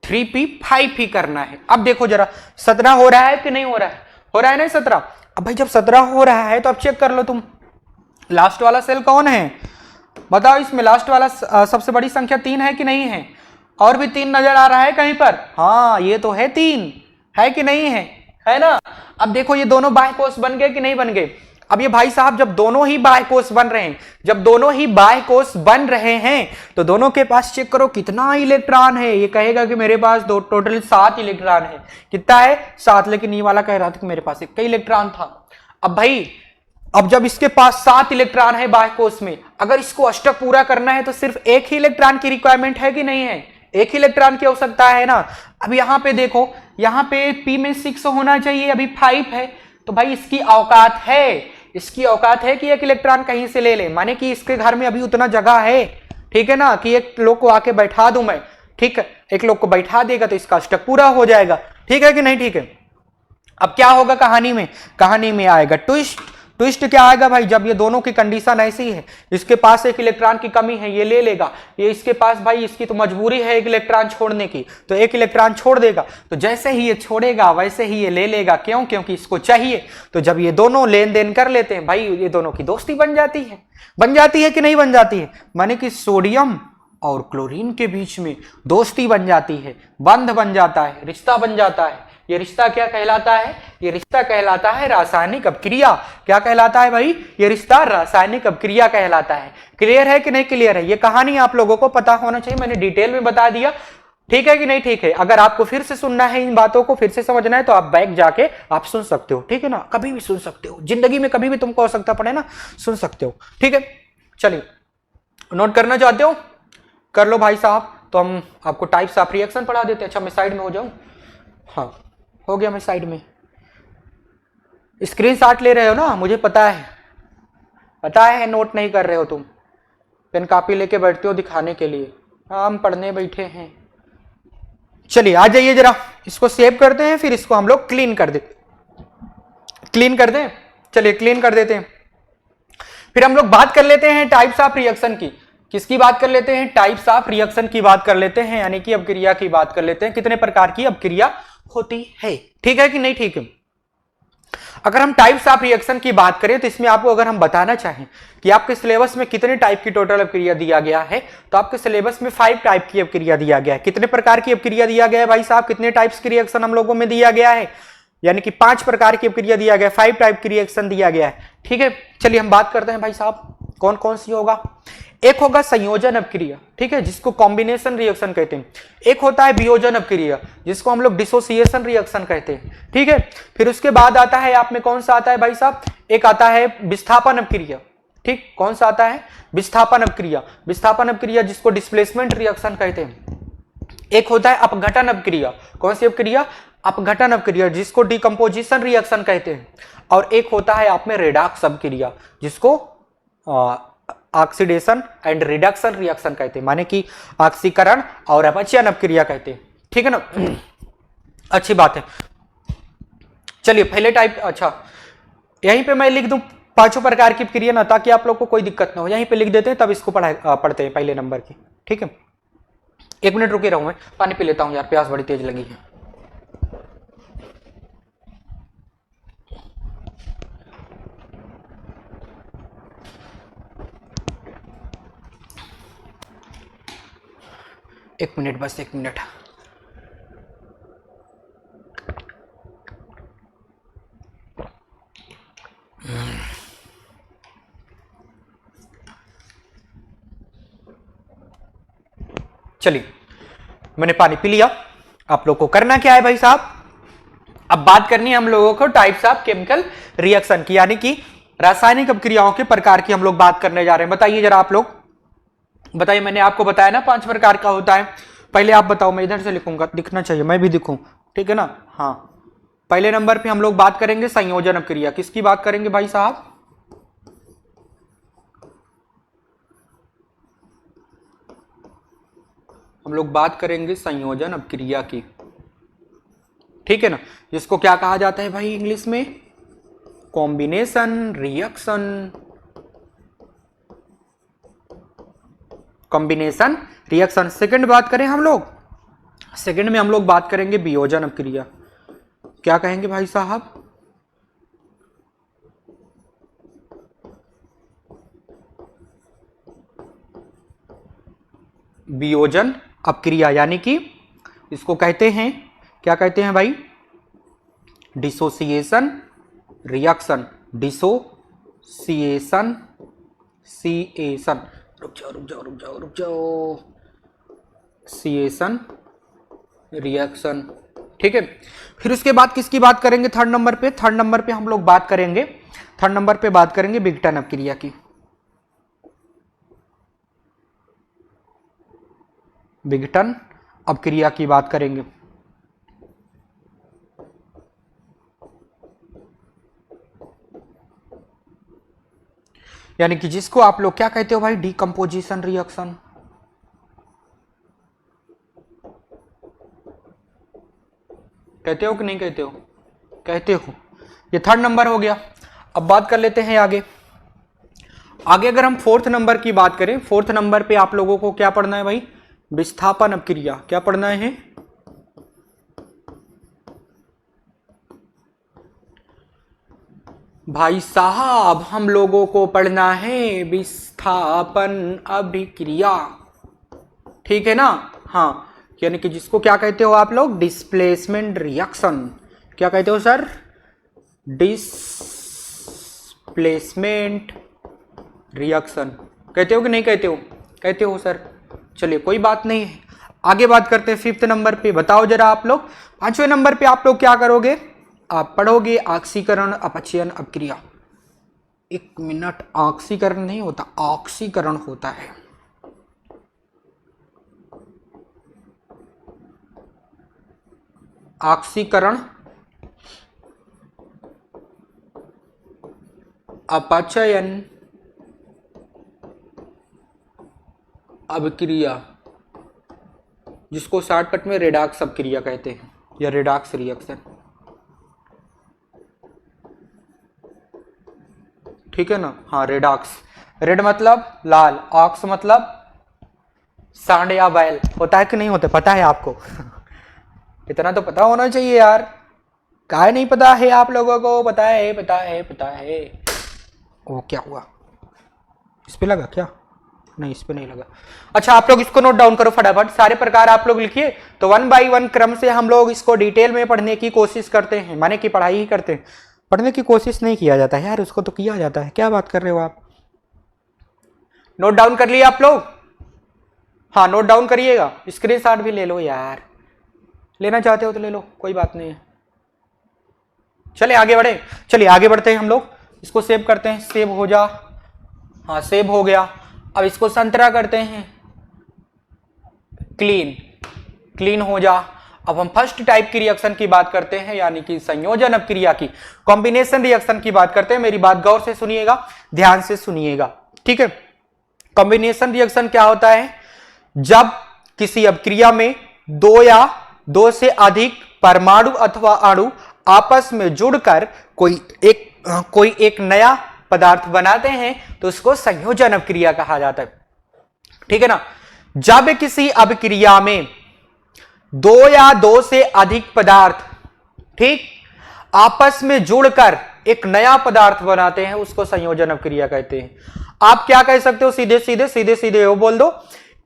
Speaker 1: 3p5 ही करना है। अब देखो जरा 17 हो रहा है कि नहीं हो रहा है? हो रहा है ना 17। अब भाई जब 17 हो रहा है तो अब चेक कर लो तुम, लास्ट वाला सेल कौन है? बताओ, इसमें लास्ट वाला सबसे बड़ी संख्या 3 है कि नहीं है? और भी 3 नजर आ रहा है कहीं पर? हाँ ये तो है 3, है कि नहीं है? है ना? अब देखो ये दोनों बाह्य कोष बन गए कि नहीं बन गए? अब ये भाई साहब जब दोनों ही बाह्य कोष बन रहे हैं, जब दोनों ही बाह्य कोष बन रहे हैं तो दोनों के पास चेक करो कितना इलेक्ट्रॉन है। ये कहेगा कि मेरे पास दो टोटल 7 इलेक्ट्रॉन है। कितना है? 7। लेकिन ये वाला कह रहा था कि मेरे पास 1 इलेक्ट्रॉन था। अब भाई अब जब इसके पास 7 इलेक्ट्रॉन है बाह्य कोष में, अगर इसको अष्टक पूरा करना है तो सिर्फ 1 ही इलेक्ट्रॉन की रिक्वायरमेंट है कि नहीं है? 1 ही इलेक्ट्रॉन की आवश्यकता है ना। अब यहां पे देखो, यहां पे p में 6 होना चाहिए, अभी 5 है, तो भाई इसकी औकात है, इसकी औकात है कि 1 इलेक्ट्रॉन कहीं से ले ले, माने कि इसके घर में अभी उतना जगह है, ठीक है ना, कि एक लोग को आके बैठा दूं मैं, ठीक है, एक लोग को बैठा देगा तो इसका अष्टक पूरा हो जाएगा। ठीक है कि नहीं? ठीक है। अब क्या होगा कहानी में? कहानी में आएगा ट्विस्ट। ट्विस्ट क्या आएगा भाई? जब ये दोनों की कंडीशन ऐसी है, इसके पास 1 इलेक्ट्रॉन की कमी है, ये ले लेगा, ये इसके पास भाई इसकी तो मजबूरी है 1 इलेक्ट्रॉन छोड़ने की, तो 1 इलेक्ट्रॉन छोड़ देगा, तो जैसे ही ये छोड़ेगा वैसे ही ये ले लेगा। क्यों? क्योंकि इसको चाहिए। तो जब ये दोनों लेन देन कर लेते हैं भाई, ये दोनों की दोस्ती बन जाती है। बन जाती है कि नहीं बन जाती है? माने कि सोडियम और क्लोरीन के बीच में दोस्ती बन जाती है, बंध बन जाता है, रिश्ता बन जाता है। ये रिश्ता क्या कहलाता है? ये रिश्ता कहलाता है रासायनिक अपक्रिया। क्या कहलाता है भाई? ये रिश्ता रासायनिक अपक्रिया कहलाता है। क्लियर है कि नहीं क्लियर है? ये कहानी आप लोगों को पता होना चाहिए, मैंने डिटेल में बता दिया। ठीक है कि नहीं? ठीक है। अगर आपको फिर से सुनना है, इन बातों को फिर से समझना है, तो आप बैक जाके आप सुन सकते हो, ठीक है ना, कभी भी सुन सकते हो, जिंदगी में कभी भी तुमको आवश्यकता पड़े ना, सुन सकते हो। ठीक है, चलिए नोट करना चाहते हो कर लो भाई साहब। तो हम आपको टाइप्स ऑफ रिएक्शन पढ़ा देते हैं। अच्छा मैं साइड में हो जाऊं? हाँ हो गया, मैं साइड में। स्क्रीनशॉट ले रहे हो ना, मुझे पता है, पता है नोट नहीं कर रहे हो तुम, पेन कॉपी लेके बैठते हो दिखाने के लिए। हाँ हम पढ़ने बैठे हैं। चलिए आ जाइए जरा, इसको सेव करते हैं, फिर इसको हम लोग क्लीन कर देते, क्लीन कर दें। चलिए क्लीन कर देते हैं। फिर हम लोग बात कर लेते हैं टाइप्स ऑफ रिएक्शन की। किसकी बात कर लेते हैं? टाइप्स ऑफ रिएक्शन की बात कर लेते हैं, यानी कि अपक्रिया की बात कर लेते हैं। कितने प्रकार की अपक्रिया होती है? ठीक है कि नहीं? ठीक है। अगर हम टाइप्स ऑफ रिएक्शन की बात करें तो इसमें आपको अगर हम बताना चाहें कि आपके सिलेबस में कितने टाइप की टोटल अपक्रिया दिया गया है, तो आपके सिलेबस में 5 टाइप की अपक्रिया दिया गया है। कितने प्रकार की अपक्रिया दिया गया है भाई साहब? कितने टाइप्स की रिएक्शन हम लोगों में दिया गया है? यानी कि 5 प्रकार की अपक्रिया दिया गया है, 5 टाइप की रिएक्शन दिया गया है। ठीक है, चलिए हम बात करते हैं भाई साहब कौन कौन सी होगा। एक होगा संयोजन अपक्रिया, ठीक है, जिसको कॉम्बिनेशन रिएक्शन कहते हैं। एक होता है वियोजन अपक्रिया, जिसको हम लोग डिसोसिएशन रिएक्शन कहते हैं। ठीक है, फिर उसके बाद आता है आप में कौन सा आता है भाई साहब? एक आता है विस्थापन अपक्रिया। ठीक, कौन सा आता है? विस्थापन अपक्रिया। विस्थापन अपक्रिया जिसको डिस्प्लेसमेंट रिएक्शन कहते हैं। एक होता है अपघटन अपक्रिया। कौन सी अपक्रिया? अपघटन अपक्रिया, जिसको डिकम्पोजिशन रिएक्शन कहते हैं। और एक होता है आप में रेडॉक्स अपक्रिया, जिसको ऑक्सीडेशन एंड रिडक्शन रिएक्शन कहते हैं, माने कि ऑक्सीकरण और अपचयन अपक्रिया कहते हैं। ठीक है ना, अच्छी बात है। चलिए पहले टाइप, अच्छा यहीं पे मैं लिख दूं 5 प्रकार की अपक्रिया ना, ताकि आप लोग को कोई दिक्कत ना हो। यहीं पे लिख देते हैं, तब इसको पढ़ते हैं पहले नंबर की। ठीक है, 1 मिनट रुके रहूं, मैं पानी पी लेता हूं यार, प्यास बड़ी तेज लगी है। एक मिनट, बस 1 मिनट। चलिए मैंने पानी पी लिया। आप लोग को करना क्या है भाई साहब? अब बात करनी है हम लोगों को टाइप्स ऑफ केमिकल रिएक्शन की, यानी कि रासायनिक अपक्रियाओं के प्रकार की हम लोग बात करने जा रहे हैं। बताइए जरा आप लोग, बताइए। मैंने आपको बताया ना 5 प्रकार का होता है। पहले आप बताओ, मैं इधर से लिखूंगा, दिखना चाहिए, मैं भी दिखूं, ठीक है ना। हाँ, पहले नंबर पे हम लोग बात करेंगे संयोजन अपक्रिया। किसकी बात करेंगे भाई साहब? हम लोग बात करेंगे संयोजन अपक्रिया की, ठीक है ना, जिसको क्या कहा जाता है भाई इंग्लिश में? Combination reaction. Combination reaction. Second बात करें हम लोग, सेकंड में हम लोग बात करेंगे वियोजन अपक्रिया। क्या कहेंगे भाई साहब? वियोजन अपक्रिया, यानी कि इसको कहते हैं, क्या कहते हैं भाई? Dissociation reaction. डिसोसिएशन सिएशन, सिएशन, रुक जाओ रुक जाओ रुक जाओ रुक जाओ, सिएशन रिएक्शन। ठीक है, फिर उसके बाद किसकी बात करेंगे थर्ड नंबर पे? थर्ड नंबर पे हम लोग बात करेंगे, थर्ड नंबर पे बात करेंगे विघटन अपक्रिया की। विघटन अपक्रिया की बात करेंगे। यानी कि जिसको आप लोग क्या कहते हो भाई? Decomposition reaction. कहते हो कि नहीं कहते हो? कहते हो। ये थर्ड नंबर हो गया। अब बात कर लेते हैं आगे। आगे अगर हम फोर्थ नंबर की बात करें, फोर्थ नंबर पे आप लोगों को क्या पढ़ना है भाई? विस्थापन अपक्रिया। क्या पढ़ना है? भाई साहब हम लोगों को पढ़ना है विस्थापन अभिक्रिया। ठीक है ना? हाँ, यानी कि जिसको क्या कहते हो आप लोग? Displacement reaction. क्या कहते हो सर? Displacement reaction. कहते हो कि नहीं कहते हो? कहते हो सर। चलिए कोई बात नहीं है, आगे बात करते हैं फिफ्थ नंबर पे। बताओ जरा आप लोग, पांचवें नंबर पे आप लोग क्या करोगे? आप पढ़ोगे ऑक्सीकरण अपचयन अपक्रिया। एक मिनट, ऑक्सीकरण नहीं होता, ऑक्सीकरण होता है। ऑक्सीकरण अपचयन अभिक्रिया, जिसको शॉर्टकट में रेडॉक्स अपक्रिया कहते हैं या रेडॉक्स रिएक्शन। ठीक है ना? हाँ, रेडॉक्स। रेड मतलब लाल, ऑक्स मतलब सांड या बैल। होता है कि नहीं होता? पता है आपको? इतना तो पता होना चाहिए यार। काहे नहीं पता है आप लोगों को? पता है पता है पता है। वो क्या हुआ? इस पे लगा क्या? नहीं, इस पे नहीं लगा। अच्छा, आप लोग इसको नोट डाउन करो फटाफट। सारे प्रकार आप लोग लिखिए, तो 1 बाय 1 क्रम से हम लोग इसको डिटेल में पढ़ने की कोशिश करते हैं, माने कि पढ़ाई ही करते हैं। पढ़ने की कोशिश नहीं किया जाता है यार, उसको तो किया जाता है। क्या बात कर रहे हो आप? नोट डाउन कर लिए आप लोग? हाँ, नोट डाउन करिएगा। स्क्रीनशॉट भी ले लो यार, लेना चाहते हो तो ले लो, कोई बात नहीं है। चलिए आगे बढ़े। चलिए आगे बढ़ते हैं हम लोग। इसको सेव करते हैं, सेव हो जा। हाँ, सेव हो गया। अब इसको संतरा करते हैं, क्लीन, क्लीन हो जा। अब हम फर्स्ट टाइप की रिएक्शन की बात करते हैं, यानी कि संयोजन अपक्रिया की, कॉम्बिनेशन रिएक्शन की बात करते हैं। मेरी बात गौर से सुनिएगा, ध्यान से सुनिएगा, ठीक है? कॉम्बिनेशन रिएक्शन क्या होता है? जब किसी अपक्रिया में दो या दो से अधिक परमाणु अथवा अणु आपस में जुड़कर कोई एक नया पदार्थ बनाते हैं तो उसको संयोजन अपक्रिया कहा जाता है। ठीक है ना? जब किसी अपक्रिया में दो या दो से अधिक पदार्थ, ठीक, आपस में जुड़कर एक नया पदार्थ बनाते हैं उसको संयोजन अपक्रिया कहते हैं। आप क्या कह सकते हो? सीधे सीधे वो बोल दो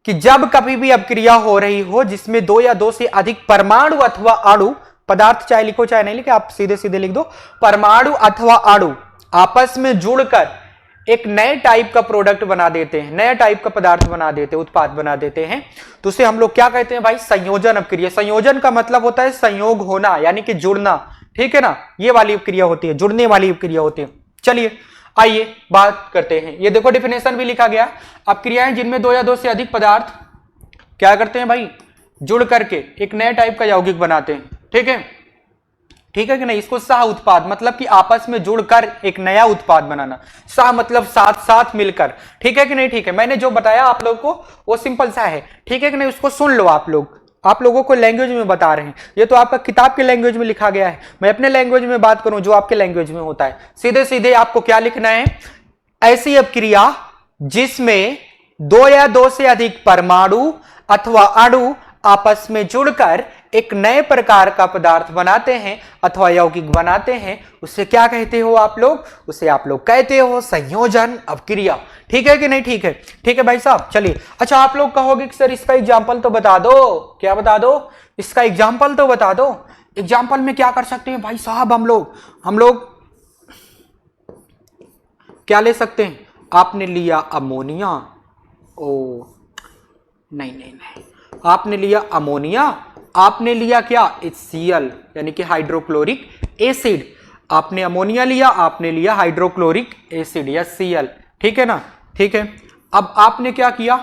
Speaker 1: कि जब कभी भी अपक्रिया हो रही हो जिसमें दो या दो से अधिक परमाणु अथवा अणु, पदार्थ चाहे लिखो चाहे नहीं लिखे, आप सीधे सीधे लिख दो, परमाणु अथवा अणु आपस में जुड़कर एक नए टाइप का प्रोडक्ट बना देते हैं, नया टाइप का पदार्थ बना देते हैं, उत्पाद बना देते हैं, तो उसे हम लोग क्या कहते हैं भाई? संयोजन अपक्रिया। संयोजन का मतलब होता है संयोग होना, यानी कि जुड़ना। ठीक है ना? ये वाली अपक्रिया होती है, जुड़ने वाली अपक्रिया होती है। चलिए आइए बात करते हैं। ये देखो डेफिनेशन भी लिखा गया, अपक्रियाएं जिनमें दो या दो से अधिक पदार्थ क्या करते हैं भाई? जुड़ करके एक नए टाइप का यौगिक बनाते हैं। ठीक है? ठीक है कि नहीं? इसको सह उत्पाद, मतलब कि आपस में जुड़कर एक नया उत्पाद बनाना। सह मतलब साथ साथ मिलकर। ठीक है कि नहीं? ठीक है, मैंने जो बताया आप लोगों को वो सिंपल सा है। ठीक है कि नहीं? उसको सुन लो आप लोग, आप लोगों को लैंग्वेज में बता रहे हैं। ये तो आपका किताब के लैंग्वेज में लिखा गया है, मैं अपने लैंग्वेज में बात करूं जो आपके लैंग्वेज में होता है। सीधे सीधे आपको क्या लिखना है? ऐसी अपक्रिया जिसमें दो या दो से अधिक परमाणु अथवा अणु आपस में जुड़कर एक नए प्रकार का पदार्थ बनाते हैं अथवा यौगिक बनाते हैं, उसे क्या कहते हो आप लोग? उसे आप लोग कहते हो संयोजन अपक्रिया। ठीक है कि नहीं? ठीक है, ठीक है भाई साहब। चलिए, अच्छा आप लोग कहोगे कि सर इसका एग्जाम्पल तो बता दो। क्या बता दो? इसका एग्जाम्पल तो बता दो। एग्जाम्पल में क्या कर सकते हैं भाई साहब? हम लोग क्या ले सकते हैं, आपने लिया अमोनिया, ओ नहीं नहीं नहीं, आपने लिया अमोनिया, आपने लिया क्या, HCl यानी कि हाइड्रोक्लोरिक एसिड, आपने अमोनिया लिया, आपने लिया हाइड्रोक्लोरिक एसिड या Cl, ठीक है ना, ठीक है। अब आपने क्या किया,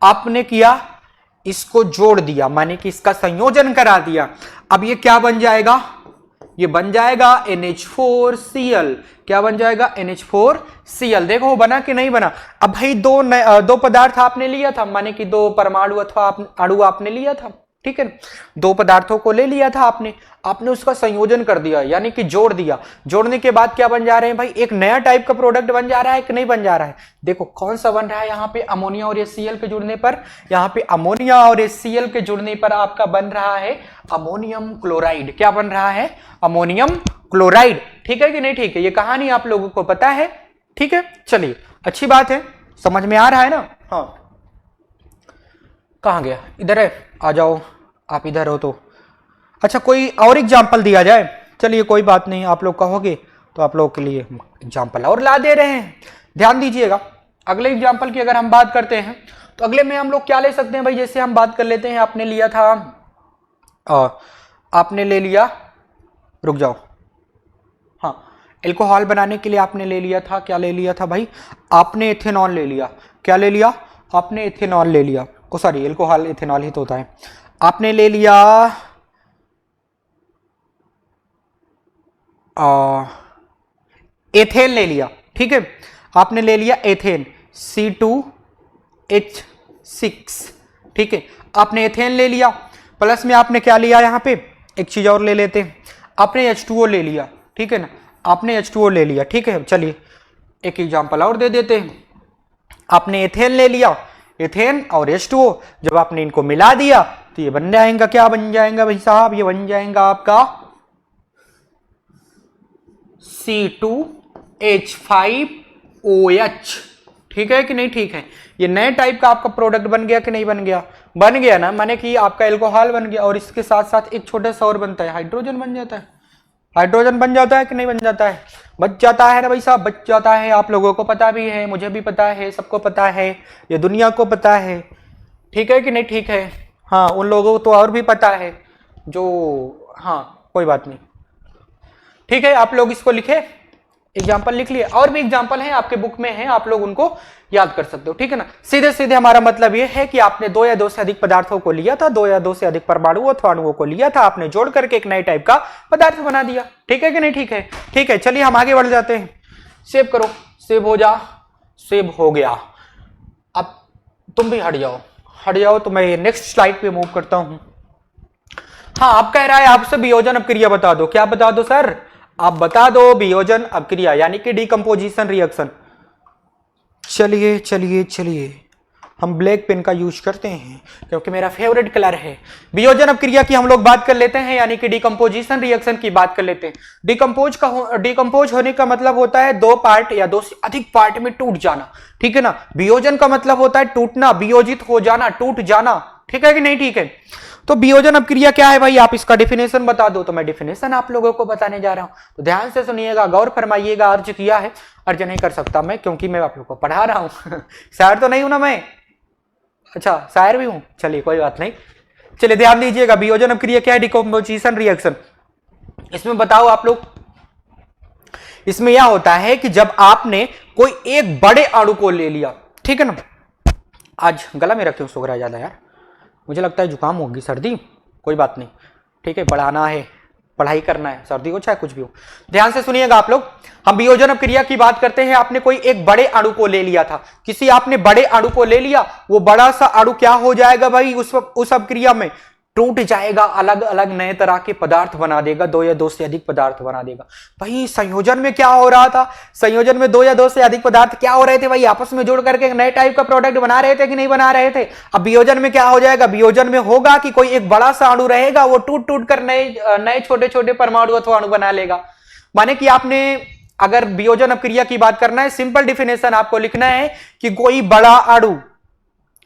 Speaker 1: आपने किया इसको जोड़ दिया, माने कि इसका संयोजन करा दिया। अब ये क्या बन जाएगा, ये बन जाएगा NH4Cl, क्या बन जाएगा, NH4Cl। देखो बना कि नहीं बना। अब भाई दो पदार्थ आपने लिया था, माने कि दो परमाणु अथवा अणु आपने लिया था, ठीक है, दो पदार्थों को ले लिया था आपने उसका संयोजन कर दिया, यानी कि जोड़ दिया। जोड़ने के बाद क्या बन जा रहे हैं भाई, एक नया टाइप का प्रोडक्ट बन जा रहा है कि नहीं बन जा रहा है। देखो कौन सा बन रहा है यहाँ पे, अमोनिया और HCl के जुड़ने पर, यहाँ पे अमोनिया और HCl के जुड़ने पर आपका बन रहा है अमोनियम क्लोराइड। क्या बन रहा है, अमोनियम क्लोराइड, ठीक है कि नहीं, ठीक है। ये कहानी आप लोगों को पता है, ठीक है, चलिए अच्छी बात है, समझ में आ रहा है ना। हाँ कहाँ गया, इधर है, आ जाओ, आप इधर हो तो अच्छा। कोई और एग्जाम्पल दिया जाए, चलिए कोई बात नहीं, आप लोग कहोगे तो आप लोगों के लिए एग्जाम्पल और ला दे रहे हैं। ध्यान दीजिएगा, अगले एग्जाम्पल की अगर हम बात करते हैं तो अगले में हम लोग क्या ले सकते हैं भाई, जैसे हम बात कर लेते हैं, आपने लिया था आपने ले लिया, रुक जाओ, हाँ एल्कोहल बनाने के लिए आपने ले लिया था, क्या ले लिया था भाई, आपने एथेनॉल ले लिया। क्या ले लिया, आपने एथेनॉल ले लिया, ओ सॉरी एल्कोहल एथेनॉल ही तो होता है। आपने ले लिया एथेन ले लिया, ठीक है, आपने ले लिया एथेन C2H6, ठीक है, आपने एथेन ले लिया। प्लस में आपने क्या लिया, यहाँ पे एक चीज और ले लेते हैं, आपने H2O ले लिया, ठीक है ना, आपने H2O ले लिया, ठीक है। चलिए एक एग्जांपल और दे देते हैं, आपने एथेन ले लिया, एथेन और H2O, जब आपने इनको मिला दिया तो ये बन जाएगा, क्या बन जाएगा भाई साहब, ये बन जाएगा आपका C2H5OH, ठीक है कि नहीं, ठीक है। ये नए टाइप का आपका प्रोडक्ट बन गया कि नहीं बन गया, बन गया ना, माने कि आपका एल्कोहल बन गया और इसके साथ साथ एक छोटा सा और बनता है, हाइड्रोजन बन जाता है। हाइड्रोजन बन जाता है कि नहीं बन जाता है, बच जाता है ना भाई साहब, बच जाता है। आप लोगों को पता भी है, मुझे भी पता है, सबको पता है, ये दुनिया को पता है, ठीक है कि नहीं, ठीक है। हाँ उन लोगों को तो और भी पता है जो, हाँ कोई बात नहीं, ठीक है। आप लोग इसको लिखे, एग्जाम्पल लिख लिए, और भी एग्जाम्पल हैं आपके बुक में हैं, आप लोग उनको याद कर सकते हो, ठीक है ना। सीधे सीधे हमारा मतलब ये है कि आपने दो या दो से अधिक पदार्थों को लिया था, दो या दो से अधिक परमाणु अथवा अणुओं को लिया था, आपने जोड़ करके एक नए टाइप का पदार्थ बना दिया, ठीक है कि नहीं, ठीक है, ठीक है। चलिए हम आगे बढ़ जाते हैं, सेव करो, सेव हो जा, सेव हो गया। अब तुम भी हट जाओ, तो मैं नेक्स्ट स्लाइड पे मूव करता हूं। हाँ आप कह रहा है आपसे वियोजन अपक्रिया बता दो, क्या बता दो सर, आप बता दो वियोजन अपक्रिया यानी कि डिकम्पोजिशन रिएक्शन। चलिए चलिए चलिए, हम ब्लैक पेन का यूज करते हैं क्योंकि मेरा फेवरेट कलर है। वियोजन अपक्रिया की हम लोग बात कर लेते हैं, यानी कि डिकम्पोजिशन रिएक्शन की बात कर लेते हैं। डिकम्पोज होने का मतलब होता है दो पार्ट या दो से अधिक पार्ट में टूट जाना, ठीक है ना। वियोजन का मतलब होता है टूटना, वियोजित हो जाना, टूट जाना, ठीक है कि नहीं, ठीक है। तो वियोजन अपक्रिया क्या है भाई, आप इसका डेफिनेशन बता दो, तो मैं डेफिनेशन आप लोगों को बताने जा रहा हूं, तो ध्यान से सुनिएगा, गौर फरमाइएगा। अर्ज किया है, अर्ज नहीं कर सकता मैं क्योंकि मैं आप लोगों को पढ़ा रहा हूं शायर तो नहीं हूं ना मैं, अच्छा शायर भी हूं, चलिए कोई बात नहीं। चलिए ध्यान दीजिएगा, वियोजन अपक्रिया क्या है, डिकम्पोजिशन रिएक्शन। इसमें बताओ आप लोग, इसमें यह होता है कि जब आपने कोई एक बड़े अणु को ले लिया, ठीक है ना। आज गला मेरा क्यों सूख रहा है ज्यादा यार, मुझे लगता है जुकाम होगी, सर्दी, कोई बात नहीं, ठीक है, पढ़ाना है, पढ़ाई करना है, सर्दी हो चाहे कुछ भी हो। ध्यान से सुनिएगा आप लोग, हम वियोजन अपक्रिया की बात करते हैं। आपने कोई एक बड़े अणु को ले लिया था, किसी आपने बड़े अणु को ले लिया, वो बड़ा सा अणु क्या हो जाएगा भाई, उस अपक्रिया में टूट जाएगा, अलग अलग नए तरह के पदार्थ बना देगा, दो या दो से अधिक पदार्थ बना देगा। भाई संयोजन में क्या हो रहा था, संयोजन में दो या दो से अधिक पदार्थ क्या हो रहे थे भाई, आपस में जोड़ करके एक नए टाइप का प्रोडक्ट बना रहे थे कि नहीं बना रहे थे। अब वियोजन में क्या हो जाएगा, वियोजन में होगा कि कोई एक बड़ा सा अणु रहेगा, वो टूट टूट कर नए छोटे छोटे परमाणु अथवा अणु बना लेगा। माने कि आपने अगर वियोजन अपक्रिया की बात करना है, सिंपल डिफिनेशन आपको लिखना है कि कोई बड़ा अणु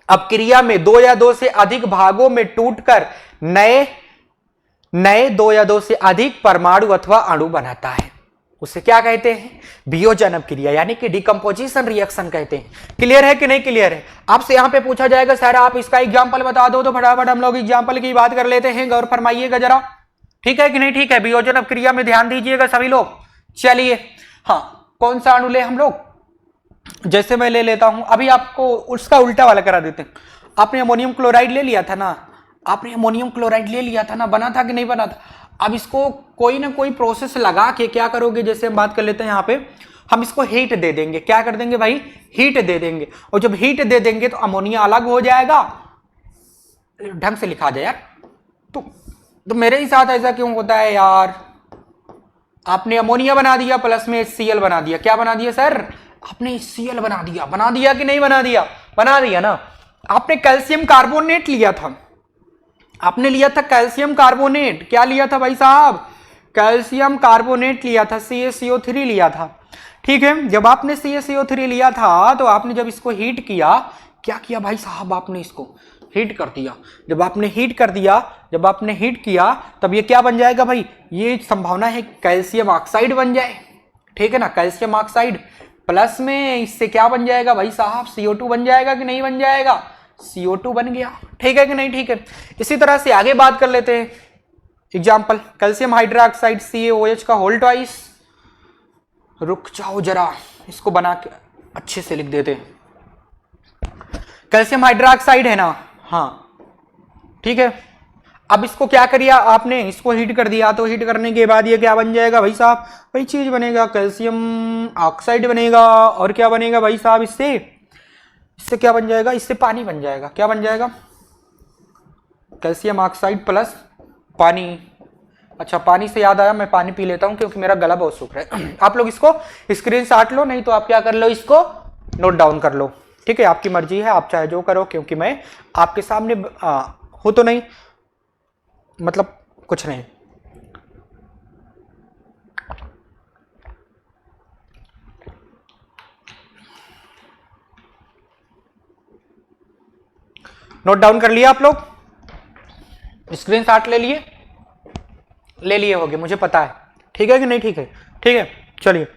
Speaker 1: अपक्रिया में दो या दो से अधिक भागों में टूटकर नए दो या दो से अधिक परमाणु अथवा अणु बनाता है, उसे क्या कहते हैं? वियोजन अपक्रिया यानी कि डिकम्पोजिशन रिएक्शन कहते हैं। क्लियर है कि नहीं क्लियर है? आपसे यहाँ पे पूछा जाएगा सर आप इसका एग्जाम्पल बता दो, तो फटाफट हम लोग एग्जाम्पल की बात कर लेते हैं, गौर फरमाइएगा जरा, ठीक है कि नहीं ठीक है? वियोजन अपक्रिया में ध्यान दीजिएगा सभी लोग। चलिए हाँ, कौन सा अणु ले हम लोग? जैसे मैं ले लेता हूं, अभी आपको उसका उल्टा वाला करा देते हैं। आपने अमोनियम क्लोराइड ले लिया था ना, आपने अमोनियम क्लोराइड ले लिया था ना, बना था कि नहीं बना था? अब इसको कोई ना कोई प्रोसेस लगा के क्या करोगे, जैसे हम बात कर लेते हैं यहाँ पे, हम इसको हीट दे देंगे। क्या कर देंगे भाई? हीट दे देंगे। और जब हीट दे देंगे तो अमोनिया अलग हो जाएगा। ढंग से लिखा जाए यार। तो मेरे ही साथ ऐसा क्यों होता है यार? आपने अमोनिया बना दिया, प्लस में HCl बना दिया। क्या बना दिया सर? आपने HCl बना दिया। बना दिया कि नहीं बना दिया? बना दिया ना। आपने कैल्शियम कार्बोनेट लिया था, आपने लिया था कैल्शियम कार्बोनेट। क्या लिया था भाई साहब? कैल्शियम कार्बोनेट लिया था, CaCO3 लिया था, ठीक है। जब आपने CaCO3 लिया था तो आपने जब इसको हीट किया, क्या किया भाई साहब? आपने इसको हीट कर दिया। जब आपने हीट कर दिया, जब आपने हीट किया, तब ये क्या बन जाएगा भाई? ये संभावना है कैल्शियम ऑक्साइड बन जाए, ठीक है ना, कैल्शियम ऑक्साइड। प्लस में इससे क्या बन जाएगा भाई साहब? CO2 बन जाएगा कि नहीं बन जाएगा? CO2 बन गया, ठीक है कि नहीं ठीक है? इसी तरह से आगे बात कर लेते हैं एग्जाम्पल, कैल्शियम हाइड्रोक्साइड CaOH का होल ट्वाइस। रुक जाओ जरा, इसको बना के अच्छे से लिख देते हैं। कैल्शियम हाइड्रोक्साइड है ना, हाँ ठीक है। अब इसको क्या करिए आपने? इसको हीट कर दिया, तो हीट करने के बाद ये क्या बन जाएगा भाई साहब? वही चीज बनेगा, कैल्शियम ऑक्साइड बनेगा। और क्या बनेगा भाई साहब? इससे क्या बन जाएगा? इससे पानी बन जाएगा। क्या बन जाएगा? कैल्शियम ऑक्साइड प्लस पानी। अच्छा, पानी से याद आया, मैं पानी पी लेता हूं क्योंकि मेरा गला बहुत सूख रहा है। आप लोग इसको स्क्रीनशॉट लो, नहीं तो आप क्या कर लो, इसको नोट डाउन कर लो, ठीक है? आपकी मर्जी है, आप चाहे जो करो, क्योंकि मैं आपके सामने हो तो नहीं, मतलब कुछ नहीं। नोट डाउन कर लिया आप लोग? स्क्रीनशॉट ले लिए? ले लिए होगे, मुझे पता है, ठीक है कि नहीं ठीक है? ठीक है, चलिए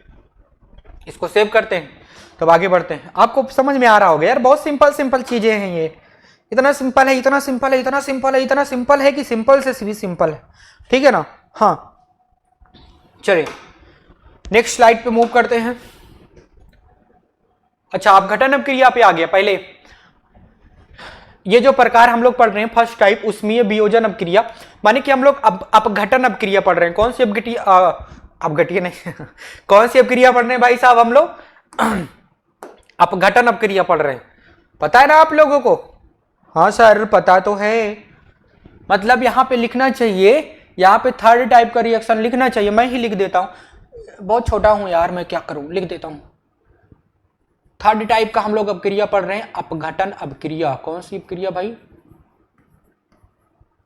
Speaker 1: इसको सेव करते हैं, तब आगे बढ़ते हैं। आपको समझ में आ रहा होगा यार, बहुत सिंपल सिंपल चीजें हैं ये। इतना सिंपल है, इतना सिंपल है, इतना सिंपल है, इतना सिंपल है कि सिंपल से भी सिंपल है, ठीक है ना? हाँ चलिए नेक्स्ट स्लाइड पे मूव करते हैं। अच्छा, अपघटन अपक्रिया पे आ गया। पहले ये जो प्रकार हम लोग पढ़ रहे हैं, फर्स्ट टाइप उष्मीय वियोजन अपक्रिया, माने कि हम लोग अपघटन अपक्रिया पढ़ रहे हैं। कौन सी अपघटिया नहीं कौन सी अपक्रिया पढ़ रहे हैं भाई साहब? हम लोग अपघटन अपक्रिया पढ़ रहे हैं। पता है ना आप लोगों को? हाँ सर पता तो है। मतलब यहाँ पे लिखना चाहिए, यहाँ पे थर्ड टाइप का रिएक्शन लिखना चाहिए। मैं ही लिख देता हूँ, बहुत छोटा हूं यार, मैं क्या करूं, लिख देता हूं। थर्ड टाइप का हम लोग अपक्रिया पढ़ रहे हैं, अपघटन अपक्रिया। कौन सी अपक्रिया भाई?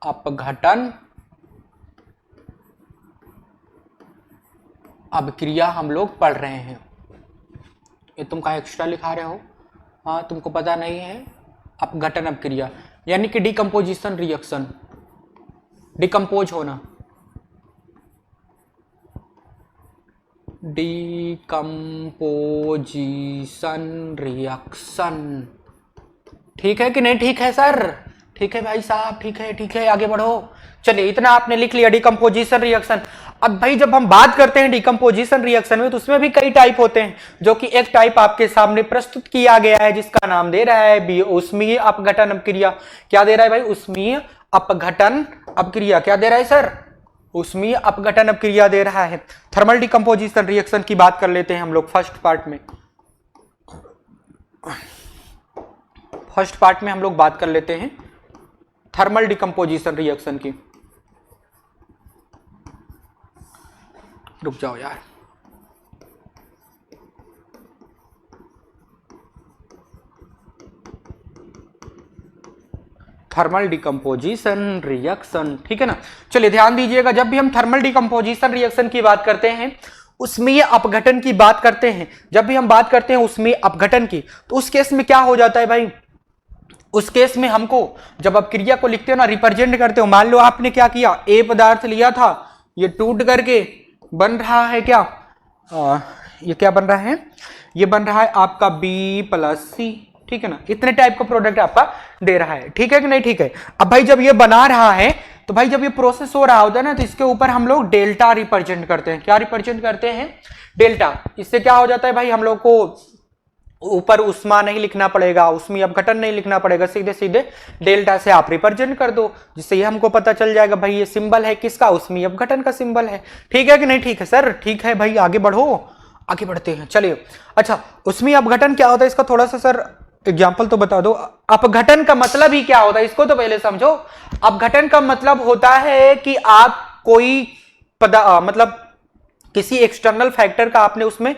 Speaker 1: अपघटन अपक्रिया हम लोग पढ़ रहे हैं। ये तुम का एक्स्ट्रा लिखा रहे हो? हाँ, तुमको पता नहीं है? अपघटन अपक्रिया यानी कि डिकम्पोजिशन रिएक्शन, डिकम्पोज होना, डिकम्पोजिशन रिएक्शन। ठीक है कि नहीं ठीक है सर? ठीक है भाई साहब, ठीक है ठीक है, आगे बढ़ो। चलिए इतना आपने लिख लिया, डिकम्पोजिशन रिएक्शन। अब भाई जब हम बात करते हैं डिकम्पोजिशन रिएक्शन में, तो उसमें भी कई टाइप होते हैं, जो कि एक टाइप आपके सामने प्रस्तुत किया गया है, जिसका नाम दे रहा है उष्मीय अपघटन अपक्रिया। क्या दे रहा है भाई? उष्मीय अपघटन अपक्रिया। क्या दे रहा है सर? उष्मीय अपघटन अपक्रिया दे रहा है। थर्मल डिकम्पोजिशन रिएक्शन की बात कर लेते हैं हम लोग फर्स्ट पार्ट में। फर्स्ट पार्ट में हम लोग बात कर लेते हैं थर्मल डिकम्पोजिशन रिएक्शन की। रुक जाओ यार, थर्मल डिकम्पोजिशन रिएक्शन, ठीक है ना? चलिए ध्यान दीजिएगा, जब भी हम थर्मल डिकम्पोजिशन रिएक्शन की बात करते हैं, उष्मीय अपघटन की बात करते हैं, जब भी हम बात करते हैं उष्मीय अपघटन की, तो उस केस में क्या हो जाता है भाई? उस केस में हमको जब अपक्रिया को लिखते हो ना, रिप्रेजेंट करते हो, मान लो आपने क्या किया, ए पदार्थ लिया था, ये टूट करके बन रहा है क्या? ये क्या बन रहा है, ये बन रहा है आपका B+C, ठीक है ना। इतने टाइप का प्रोडक्ट आपका दे रहा है, ठीक है कि नहीं, ठीक है। अब भाई जब ये बना रहा है तो भाई जब ये प्रोसेस हो रहा होता है ना, तो इसके ऊपर हम लोग डेल्टा रिप्रेजेंट करते हैं। क्या रिप्रेजेंट करते हैं, डेल्टा। इससे क्या हो जाता है भाई, हम लोग को ऊपर उष्मा नहीं लिखना पड़ेगा, उष्मीय अपघटन नहीं लिखना पड़ेगा, सीधे सीधे डेल्टा से आप रिप्रेजेंट कर दो, जिससे ये हमको पता चल जाएगा भाई ये सिंबल है किसका, उष्मीय अपघटन का सिंबल है। ठीक है कि नहीं, ठीक है सर, ठीक है भाई, आगे बढ़ो, आगे बढ़ते हैं, चलिए। अच्छा, उष्मीय अपघटन क्या होता है, इसका थोड़ा सा सर एग्जाम्पल तो बता दो। अपघटन का मतलब ही क्या होता है, इसको तो पहले समझो। अपघटन का मतलब होता है कि आप कोई मतलब किसी एक्सटर्नल फैक्टर का आपने उसमें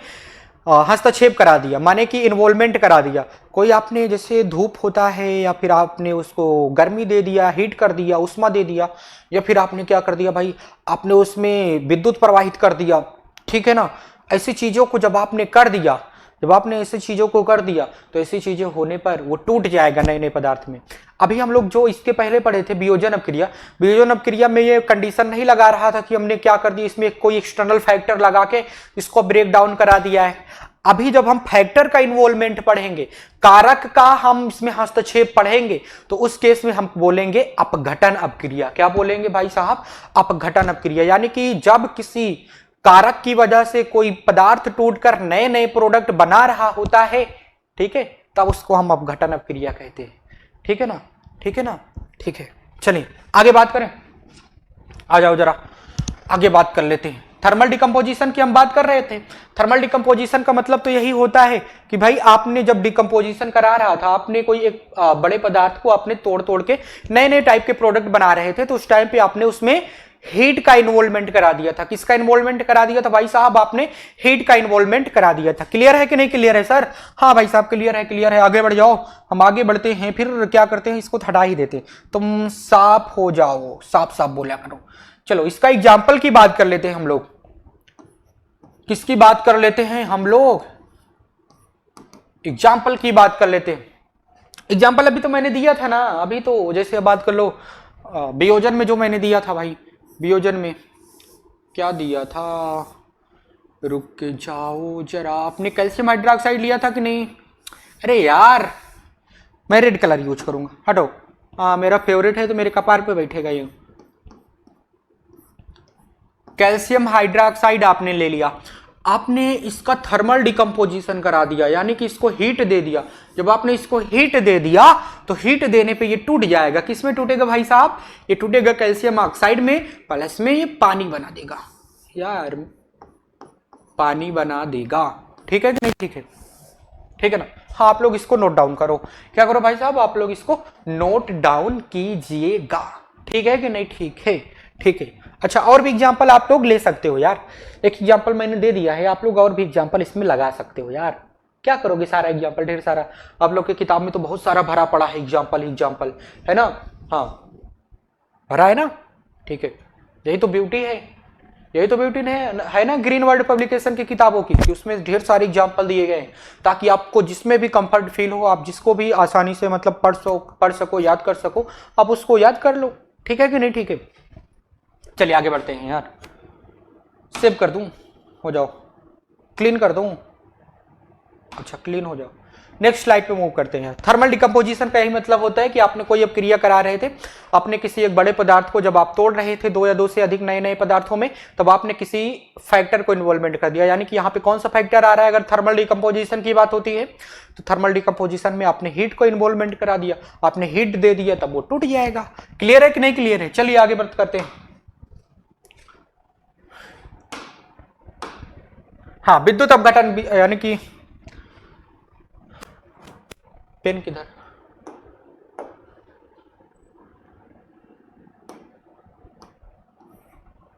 Speaker 1: हस्तक्षेप करा दिया, माने कि इन्वॉल्वमेंट करा दिया। कोई आपने जैसे धूप होता है, या फिर आपने उसको गर्मी दे दिया, हीट कर दिया, उष्मा दे दिया, या फिर आपने क्या कर दिया भाई, आपने उसमें विद्युत प्रवाहित कर दिया, ठीक है ना। ऐसी चीजों को जब आपने कर दिया, जब आपने ऐसी चीजों को कर दिया, तो ऐसी चीजें होने पर वो टूट जाएगा नए नए पदार्थ में। अभी हम लोग जो इसके पहले पढ़े थे वियोजन अपक्रिया, वियोजन अपक्रिया में ये कंडीशन नहीं लगा रहा था कि हमने क्या कर दिया, इसमें कोई एक्सटर्नल फैक्टर लगा के इसको ब्रेक डाउन करा दिया है। अभी जब हम फैक्टर का इन्वॉल्वमेंट पढ़ेंगे, कारक का हम इसमें हस्तक्षेप पढ़ेंगे, तो उस केस में हम बोलेंगे अपघटन अपक्रिया। क्या बोलेंगे भाई साहब, अपघटन अपक्रिया। यानी कि जब किसी कारक की वजह से कोई पदार्थ टूटकर नए नए प्रोडक्ट बना रहा होता है, ठीक है, तब उसको हम अपघटन अपक्रिया कहते हैं। ठीक है ना, ठीक है ना, ठीक है। चलिए आगे बात करें, आ जाओ जरा आगे बात कर लेते हैं। थर्मल डिकम्पोजिशन की हम बात कर रहे थे। थर्मल डिकम्पोजिशन का मतलब तो यही होता है कि भाई आपने जब डिकम्पोजिशन करा रहा था, आपने कोई एक बड़े पदार्थ को आपने तोड़ तोड़ के नए नए टाइप के प्रोडक्ट बना रहे थे, तो उस टाइम पे आपने उसमें हीट का इन्वॉल्वमेंट करा दिया था। किसका इन्वॉल्वमेंट करा दिया था भाई साहब, आपने हीट का इन्वॉल्वमेंट करा दिया था। क्लियर है कि नहीं क्लियर है सर? हाँ भाई साहब क्लियर है, क्लियर है। आगे बढ़ जाओ, हम आगे बढ़ते हैं। फिर क्या करते हैं, इसको हटा ही देते हैं। तुम साफ हो जाओ, साफ साफ बोला करो। चलो इसका एग्जाम्पल की बात कर लेते हैं हम लोग। किसकी बात कर लेते हैं हम लोग, एग्जाम्पल की बात कर लेते हैं। एग्जाम्पल अभी तो मैंने दिया था ना, अभी तो जैसे बात कर लो वियोजन में जो मैंने दिया था भाई, वियोजन में क्या दिया था, रुक के जाओ जरा, आपने कैल्शियम हाइड्रोक्साइड लिया था कि नहीं? अरे यार मैं रेड कलर यूज करूंगा, हटो। हाँ मेरा फेवरेट है तो मेरे कपार पे बैठेगा ये। कैल्शियम हाइड्रोक्साइड आपने ले लिया, आपने इसका थर्मल डिकम्पोजिशन करा दिया, यानी कि इसको हीट दे दिया। जब आपने इसको हीट दे दिया, तो हीट देने पे ये टूट जाएगा। किस में टूटेगा भाई साहब, ये टूटेगा कैल्शियम ऑक्साइड में, प्लस में ये पानी बना देगा यार, पानी बना देगा। ठीक है कि नहीं, ठीक है, ठीक है ना। हाँ आप लोग इसको नोट डाउन करो। क्या करो भाई साहब, आप लोग इसको नोट डाउन कीजिएगा। ठीक है कि नहीं, ठीक है, ठीक है। अच्छा और भी एग्जांपल आप लोग ले सकते हो यार, एक एग्जांपल मैंने दे दिया है, आप लोग और भी एग्जांपल इसमें लगा सकते हो यार। क्या करोगे, सारा एग्जांपल ढेर सारा, आप लोग के किताब में तो बहुत सारा भरा पड़ा है एग्जांपल, एग्जांपल है ना। हाँ भरा है ना, ठीक है। यही तो ब्यूटी है, यही तो ब्यूटी है ना ग्रीन वर्ल्ड पब्लिकेशन की किताबों की, कि उसमें ढेर सारे एग्जांपल दिए गए हैं, ताकि आपको जिसमें भी कंफर्ट फील हो, आप जिसको भी आसानी से मतलब पढ़ सको, याद कर सको, आप उसको याद कर लो। ठीक है कि नहीं, ठीक है। चलिए आगे बढ़ते हैं यार, सेव कर दूं, हो जाओ, क्लीन कर दूं, अच्छा क्लीन हो जाओ। नेक्स्ट स्लाइड पे मूव करते हैं। थर्मल डिकम्पोजिशन का यही मतलब होता है कि आपने कोई अब क्रिया करा रहे थे, आपने किसी एक बड़े पदार्थ को जब आप तोड़ रहे थे दो या दो से अधिक नए नए पदार्थों में, तब आपने किसी फैक्टर को इन्वॉल्वमेंट कर दिया। यानी कि यहाँ पे कौन सा फैक्टर आ रहा है अगर थर्मल डिकम्पोजिशन की बात होती है, तो थर्मल डिकम्पोजिशन में आपने हीट को इन्वॉल्वमेंट करा दिया, आपने हीट दे दिया, तब वो टूट जाएगा। क्लियर है कि नहीं क्लियर है? चलिए आगे बढ़ करते हैं। हाँ विद्युत अपघटन, यानी कि पेन किधर,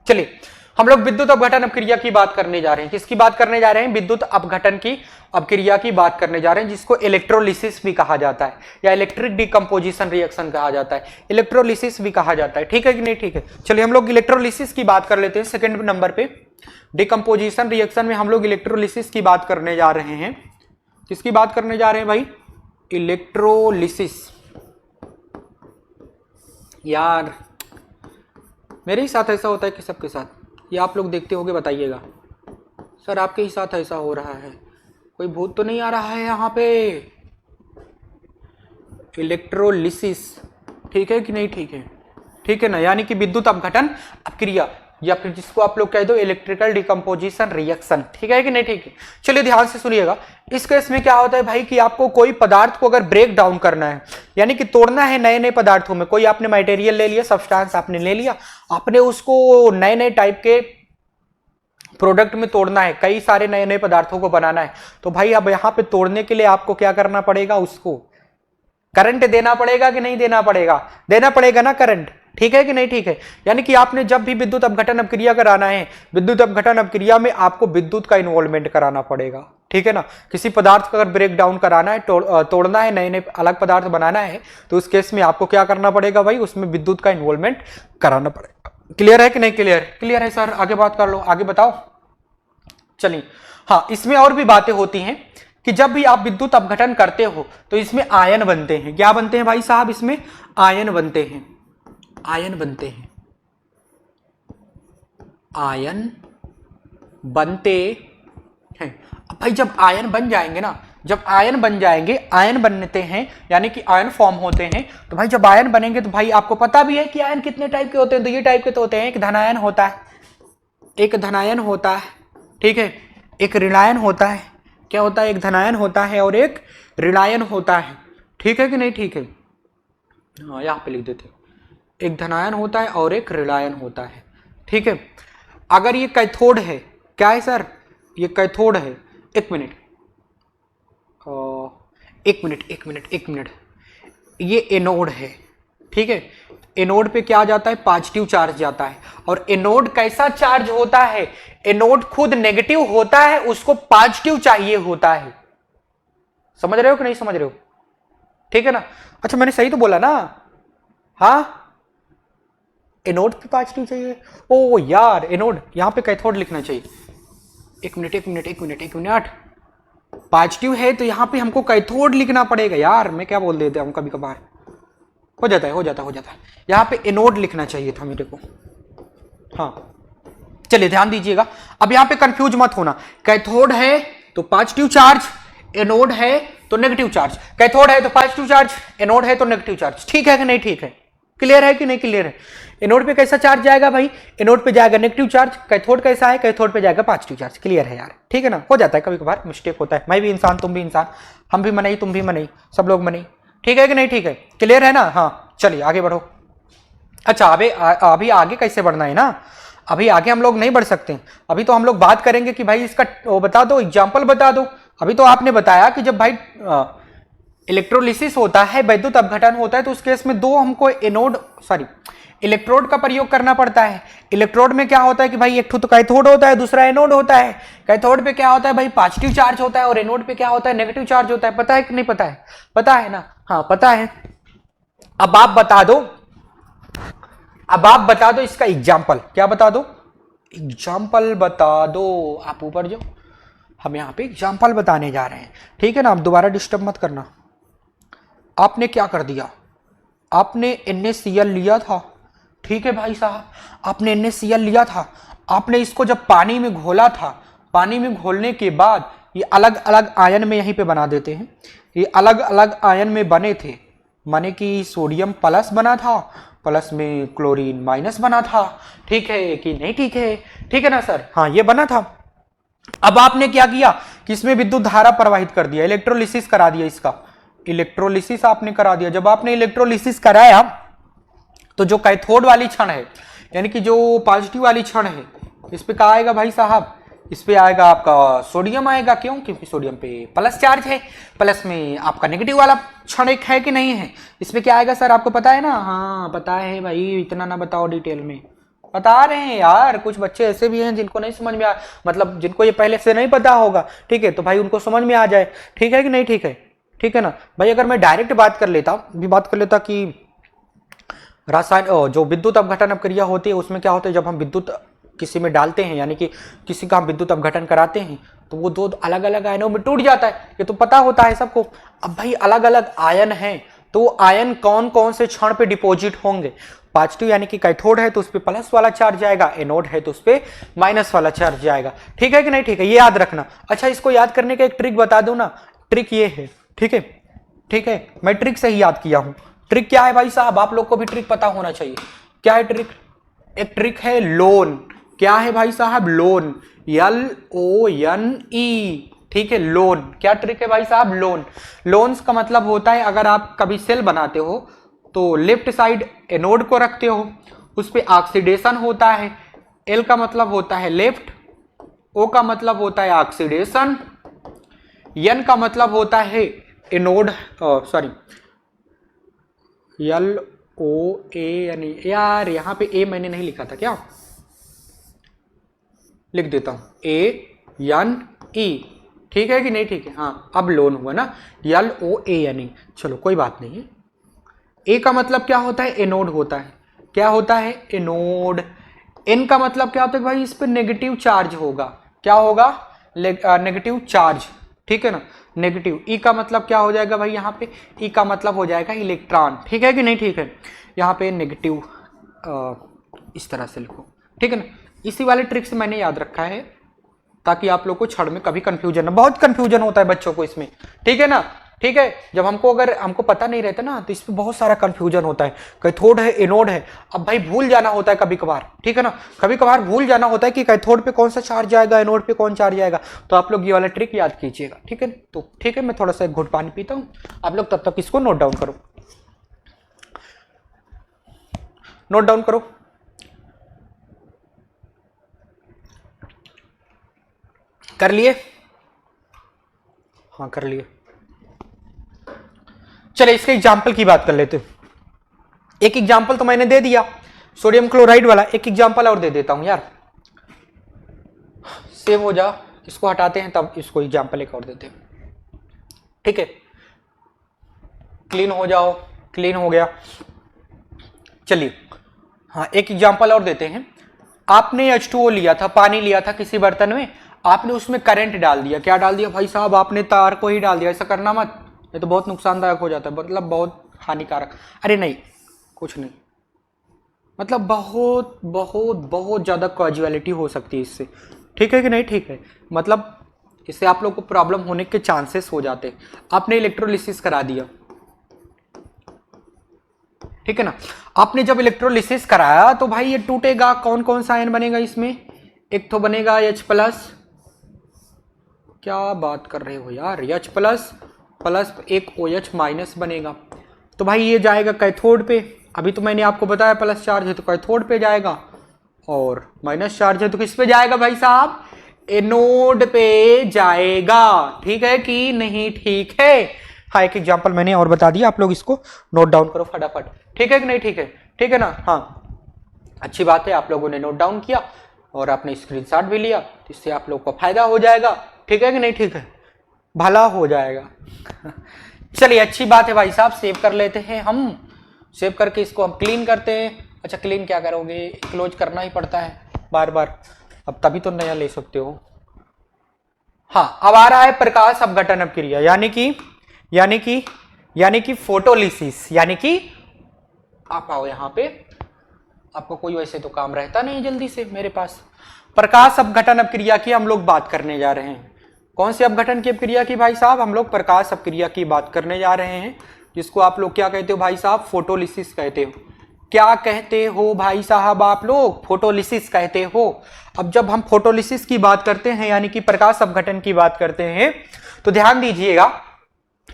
Speaker 1: चलिए हम लोग विद्युत अपघटन अपक्रिया की बात करने जा रहे हैं। किसकी बात करने जा रहे हैं? विद्युत अपघटन की अपक्रिया की बात करने जा रहे हैं, जिसको इलेक्ट्रोलिसिस भी कहा जाता है, या इलेक्ट्रिक डिकम्पोजिशन रिएक्शन कहा जाता है, इलेक्ट्रोलिसिस भी कहा जाता है। ठीक है कि नहीं, ठीक है। चलिए हम लोग इलेक्ट्रोलिसिस की बात कर लेते हैं। सेकेंड नंबर पे डिकम्पोजिशन रिएक्शन में हम लोग इलेक्ट्रोलिसिस की बात करने जा रहे हैं। किसकी बात करने जा रहे हैं भाई? इलेक्ट्रोलिसिस। यार मेरे ही साथ ऐसा होता है कि सबके साथ, ये आप लोग देखते होंगे, बताइएगा। सर आपके ही साथ ऐसा हो रहा है, कोई भूत तो नहीं आ रहा है यहाँ पे? इलेक्ट्रोलिसिस ठीक है कि नहीं? ठीक है, ठीक है ना, यानी कि विद्युत अपघटन अपक्रिया, या फिर जिसको आप लोग कह दो इलेक्ट्रिकल डिकम्पोजिशन रिएक्शन, ठीक है कि नहीं? ठीक है, चलिए ध्यान से सुनिएगा। इस केस में क्या होता है भाई कि आपको कोई पदार्थ को अगर ब्रेक डाउन करना है, यानी कि तोड़ना है नए नए पदार्थों में, कोई आपने मटेरियल ले लिया, सब्सटेंस आपने ले लिया, आपने उसको नए नए टाइप के प्रोडक्ट में तोड़ना है, कई सारे नए नए पदार्थों को बनाना है, तो भाई अब यहां पे तोड़ने के लिए आपको क्या करना पड़ेगा? उसको करंट देना पड़ेगा कि नहीं देना पड़ेगा? देना पड़ेगा ना करंट, ठीक है कि नहीं? ठीक है, यानी कि आपने जब भी विद्युत अपघटन अपक्रिया कराना है, विद्युत अपघटन अपक्रिया में आपको विद्युत का इन्वॉल्वमेंट कराना पड़ेगा, ठीक है ना। किसी पदार्थ का अगर ब्रेक डाउन कराना है, तोड़ना है, नए नए अलग पदार्थ बनाना है, तो उस केस में आपको क्या करना पड़ेगा भाई? उसमें विद्युत का इन्वॉल्वमेंट कराना पड़ेगा। क्लियर है कि नहीं? क्लियर, क्लियर है सर, आगे बात कर लो, आगे बताओ। चलिए, हाँ, इसमें और भी बातें होती हैं कि जब भी आप विद्युत अपघटन करते हो तो इसमें आयन बनते हैं। क्या बनते हैं भाई साहब? इसमें आयन बनते हैं, आयन बनते हैं, आयन बनते हैं। अब भाई जब आयन बन जाएंगे ना, जब आयन बन जाएंगे, आयन बनते हैं यानी कि आयन फॉर्म होते हैं, तो भाई जब आयन बनेंगे तो भाई आपको पता भी है कि आयन कितने टाइप के होते हैं, तो ये टाइप के तो होते हैं, एक धनायन होता है, एक धनायन होता है, ठीक है, एक ऋणायन होता है। क्या होता है? एक धनायन होता है और एक ऋणायन होता है, ठीक है कि नहीं? ठीक है, हाँ यहाँ पे लिख देते, एक धनायन होता है और एक ऋणायन होता है, ठीक है। अगर ये कैथोड है, क्या है सर? ये कैथोड है, एक मिनट, एक मिनट, ये एनोड है, ठीक है। एनोड पे क्या जाता है? पॉजिटिव चार्ज जाता है। और एनोड कैसा चार्ज होता है? एनोड खुद नेगेटिव होता है, उसको पॉजिटिव चाहिए होता है। समझ रहे हो कि नहीं समझ रहे हो? ठीक है ना? अच्छा मैंने सही तो बोला ना? हाँ, एनोड पे पॉजिटिव चाहिए। ओ यार, एनोड यहां पे कैथोड लिखना चाहिए। एक मिनट, पॉजिटिव है तो यहां पे हमको कैथोड लिखना पड़ेगा यार, मैं क्या बोल देता हूं कभी कभार, हो जाता है। यहां पे एनोड लिखना चाहिए था मेरे को। हाँ चलिए ध्यान दीजिएगा, अब यहां पे कंफ्यूज मत होना। कैथोड है तो पॉजिटिव चार्ज, एनोड है तो नेगेटिव चार्ज। कैथोड है तो पॉजिटिव चार्ज, एनोड है तो नेगेटिव चार्ज। ठीक है कि नहीं? ठीक है, क्लियर है कि नहीं? क्लियर है। एनोड पे कैसा चार्ज जाएगा भाई? एनोड पे जाएगा नेगेटिव चार्ज। कैथोड कैसा है? कैथोड पे जाएगा पॉजिटिव चार्ज। क्लियर है यार? ठीक है ना? हो जाता है कभी कभार, मिस्टेक होता है। मैं भी इंसान, तुम भी इंसान, हम भी मनई, तुम भी मनई, सब लोग मनई। ठीक है कि नहीं? ठीक है, क्लियर है ना? हाँ चलिए आगे बढ़ो। अच्छा अभी आगे कैसे बढ़ना है ना, अभी आगे हम लोग नहीं बढ़ सकते। अभी तो हम लोग बात करेंगे कि भाई इसका वो बता दो, एग्जाम्पल बता दो। अभी तो आपने बताया कि जब भाई इलेक्ट्रोलिसिस होता है, विद्युत अपघटन होता है, तो उस केस में दो हमको इलेक्ट्रोड का प्रयोग करना पड़ता है। इलेक्ट्रोड में क्या होता है कि भाई एक तो कैथोड होता है, दूसरा एनोड होता है। कैथोड पे क्या होता है भाई? पॉजिटिव चार्ज होता है, और एनोड पे क्या होता है? नेगेटिव चार्ज होता है। पता है कि नहीं पता है? पता है ना? हाँ पता है। अब आप बता दो इसका एग्जाम्पल। क्या बता दो? एग्जाम्पल बता दो। आप ऊपर जाओ, हम यहाँ पे एग्जाम्पल बताने जा रहे हैं। ठीक है ना? आप दोबारा डिस्टर्ब मत करना। आपने क्या कर दिया? आपने NaCl लिया था, ठीक है भाई साहब, आपने NaCl लिया था, आपने इसको जब पानी में घोला था, पानी में घोलने के बाद ये अलग अलग आयन में यहीं पे बना देते हैं। ये अलग अलग आयन में बने थे, माने कि सोडियम प्लस बना था, प्लस में क्लोरीन माइनस बना था। ठीक है कि नहीं? ठीक है, ठीक है ना सर? हाँ ये बना था। अब आपने क्या किया कि इसमें विद्युत धारा प्रवाहित कर दिया, इलेक्ट्रोलिसिस करा दिया। इसका इलेक्ट्रोलिसिस आपने करा दिया। जब आपने इलेक्ट्रोलिसिस कराया तो जो कैथोड वाली क्षण है, यानी कि जो पॉजिटिव वाली क्षण है, इस पे क्या आएगा भाई साहब? इस पे आएगा आपका सोडियम आएगा। क्यों? क्योंकि सोडियम पे प्लस चार्ज है, प्लस में आपका नेगेटिव वाला क्षण एक है कि नहीं है? इस पे क्या आएगा सर? आपको पता है ना? हाँ पता है भाई, इतना ना बताओ डिटेल में, बता रहे हैं यार। कुछ बच्चे ऐसे भी हैं जिनको नहीं समझ में मतलब जिनको ये पहले से नहीं पता होगा, ठीक है, तो भाई उनको समझ में आ जाए। ठीक है कि नहीं? ठीक है, ठीक है ना भाई? अगर मैं डायरेक्ट बात कर लेता कि रासायन जो विद्युत अपघटन अपक्रिया होती है, उसमें क्या होता है, जब हम विद्युत किसी में डालते हैं, यानी कि किसी का हम विद्युत अपघटन कराते हैं, तो वो दो अलग अलग आयनों में टूट जाता है। ये तो पता होता है सबको। अब भाई अलग अलग आयन हैं, तो आयन कौन कौन से क्षण पे डिपॉजिट होंगे? पॉजिटिव यानी कि कैथोड है तो उस पर प्लस वाला चार्ज जाएगा, एनोड है तो उस पर माइनस वाला चार्ज जाएगा। ठीक है कि नहीं? ठीक है, ये याद रखना। अच्छा, इसको याद करने का एक ट्रिक बता दूं ना, ट्रिक ये है। ठीक है, ठीक है, मैं ट्रिक से ही याद किया हूं। ट्रिक क्या है भाई साहब? आप लोग को भी ट्रिक पता होना चाहिए। क्या है ट्रिक? एक ट्रिक है लोन। क्या है भाई साहब? Loan, LONE। ठीक है, लोन। क्या ट्रिक है भाई साहब? लोन। लोन्स का मतलब होता है, अगर आप कभी सेल बनाते हो तो लेफ्ट साइड एनोड को रखते हो, उस पर ऑक्सीडेशन होता है। L का मतलब होता है लेफ्ट, O का मतलब होता है ऑक्सीडेशन, N का मतलब होता है एनोड, सॉरी LOA, यानी यार यहां पे A मैंने नहीं लिखा था, क्या लिख देता हूं, ANE। ठीक है कि नहीं? ठीक है, हाँ अब लोन हुआ ना, LOANE। चलो कोई बात नहीं है। ए का मतलब क्या होता है? एनोड होता है। क्या होता है? एनोड। एन का मतलब क्या होता है भाई? इस पे नेगेटिव चार्ज होगा। क्या होगा? Negative charge. ठीक है ना, नेगेटिव। ई का मतलब क्या हो जाएगा भाई? यहाँ पे ई का मतलब हो जाएगा इलेक्ट्रॉन। ठीक है कि नहीं? ठीक है, यहाँ पे नेगेटिव इस तरह से लिखो। ठीक है ना, इसी वाले ट्रिक से मैंने याद रखा है ताकि आप लोग को छड़ में कभी कंफ्यूजन ना, बहुत कंफ्यूजन होता है बच्चों को इसमें। ठीक है ना? ठीक है, जब अगर हमको पता नहीं रहता ना तो इसमें बहुत सारा कंफ्यूजन होता है, कैथोड है, एनोड है। अब भाई भूल जाना होता है कभी कभार। ठीक है ना, कभी कभार भूल जाना होता है कि कैथोड पे कौन सा चार्ज आएगा, एनोड पे कौन चार्ज आएगा। तो आप लोग ये वाला ट्रिक याद कीजिएगा। ठीक है, तो ठीक है, मैं थोड़ा सा एक घुट पानी पीता हूँ, आप लोग तब तक इसको नोट डाउन करो, नोट डाउन करो। कर लिए? हाँ कर लिए। चले इसके एग्जाम्पल की बात कर लेते हैं। एक एग्जाम्पल तो मैंने दे दिया सोडियम क्लोराइड वाला, एक एग्जाम्पल और दे देता हूं यार, सेव हो जा। इसको हटाते हैं तब इसको एग्जाम्पल एक और देते हैं। ठीक है, क्लीन हो जाओ, क्लीन हो गया। चलिए हाँ, एक एग्जाम्पल और देते हैं। आपने H2O लिया था, पानी लिया था किसी बर्तन में, आपने उसमें करंट डाल दिया। क्या डाल दिया भाई साहब? आपने तार को ही डाल दिया। ऐसा करना मत, ये तो बहुत नुकसानदायक हो जाता है, मतलब बहुत हानिकारक। अरे नहीं, कुछ नहीं, मतलब बहुत बहुत बहुत ज्यादा कॉजुअलिटी हो सकती है इससे। ठीक है कि नहीं? ठीक है, मतलब इससे आप लोग को प्रॉब्लम होने के चांसेस हो जाते हैं। आपने इलेक्ट्रोलिसिस करा दिया, ठीक है ना, आपने जब इलेक्ट्रोलिसिस कराया तो भाई ये टूटेगा। कौन कौन सा आयन बनेगा इसमें? एक तो बनेगा H+, क्या बात कर रहे हो यार, H+, प्लस एक OH- बनेगा। तो भाई ये जाएगा कैथोड पे। अभी तो मैंने आपको बताया प्लस चार्ज है तो कैथोड पे जाएगा, और माइनस चार्ज है तो किस पे जाएगा भाई साहब? एनोड पे जाएगा। ठीक है कि नहीं? ठीक है। हाँ, एक एग्जांपल मैंने और बता दिया, आप लोग इसको नोट डाउन करो फटाफट। ठीक है कि नहीं? ठीक है, ठीक है ना? हाँ, अच्छी बात है, आप लोगों ने नोट डाउन किया और आपने स्क्रीनशॉट भी लिया, तो इससे आप लोग को फायदा हो जाएगा। ठीक है कि नहीं? ठीक है, भला हो जाएगा। चलिए अच्छी बात है भाई साहब, सेव कर लेते हैं हम। सेव करके इसको हम क्लीन करते हैं। अच्छा, क्लीन क्या करोगे? क्लोज करना ही पड़ता है बार बार, अब तभी तो नया ले सकते हो। हाँ, अब आ रहा है प्रकाश अपघटन अपक्रिया, यानी कि फोटोलिसिस। यानी कि आप आओ यहाँ पे, आपको कोई वैसे तो काम रहता नहीं जल्दी से मेरे पास। प्रकाश अपघटन अपक्रिया की हम लोग बात करने जा रहे हैं। कौन सी अपघटन की अपक्रिया की भाई साहब? हम लोग प्रकाश अपक्रिया की बात करने जा रहे हैं, जिसको आप लोग क्या कहते हो भाई साहब? फोटोलिसिस कहते हो। क्या कहते हो भाई साहब आप लोग? फोटोलिसिस कहते हो। अब जब हम फोटोलिसिस की बात करते हैं यानी कि प्रकाश अपघटन की बात करते हैं, तो ध्यान दीजिएगा,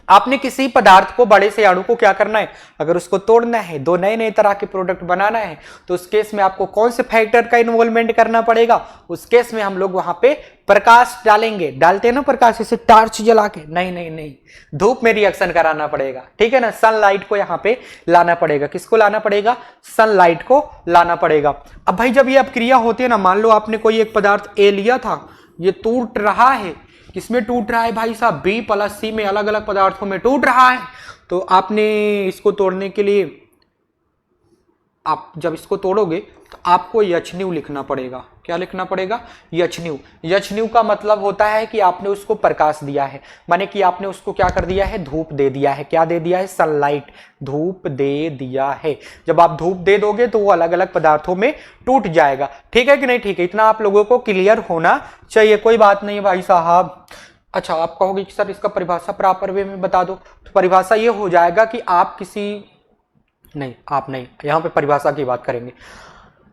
Speaker 1: आपने किसी पदार्थ को, बड़े से अणु को क्या करना है? अगर उसको तोड़ना है, दो नए नए तरह के प्रोडक्ट बनाना है, तो उस केस में आपको कौन से फैक्टर का इन्वॉल्वमेंट करना पड़ेगा? उस केस में हम लोग वहां पे प्रकाश डालेंगे। डालते हैं ना प्रकाश, जैसे टार्च जला के? नहीं नहीं नहीं, धूप में रिएक्शन कराना पड़ेगा। ठीक है ना, सनलाइट को यहाँ पे लाना पड़ेगा। किसको लाना पड़ेगा? सनलाइट को लाना पड़ेगा। अब भाई जब ये अपक्रिया होती है ना, मान लो आपने कोई एक पदार्थ ए लिया था, ये टूट रहा है। किसमें टूट रहा है भाई साहब? B+C में, अलग अलग पदार्थों में टूट रहा है। तो आपने इसको तोड़ने के लिए आप जब इसको तोड़ोगे तो आपको यचन्यू लिखना पड़ेगा। क्या लिखना पड़ेगा? यचन्यू। यचन्यू का मतलब होता है कि आपने उसको प्रकाश दिया है, माने कि आपने उसको क्या कर दिया है? धूप दे दिया है। क्या दे दिया है? सनलाइट, धूप दे दिया है। जब आप धूप दे दोगे तो वो अलग अलग पदार्थों में टूट जाएगा। ठीक है कि नहीं? ठीक है, इतना आप लोगों को क्लियर होना चाहिए। कोई बात नहीं भाई साहब। अच्छा, आप कहोगे कि सर इसका परिभाषा प्रॉपर वे में बता दो, तो परिभाषा ये हो जाएगा कि आप किसी नहीं, आप नहीं, यहां पे परिभाषा की बात करेंगे।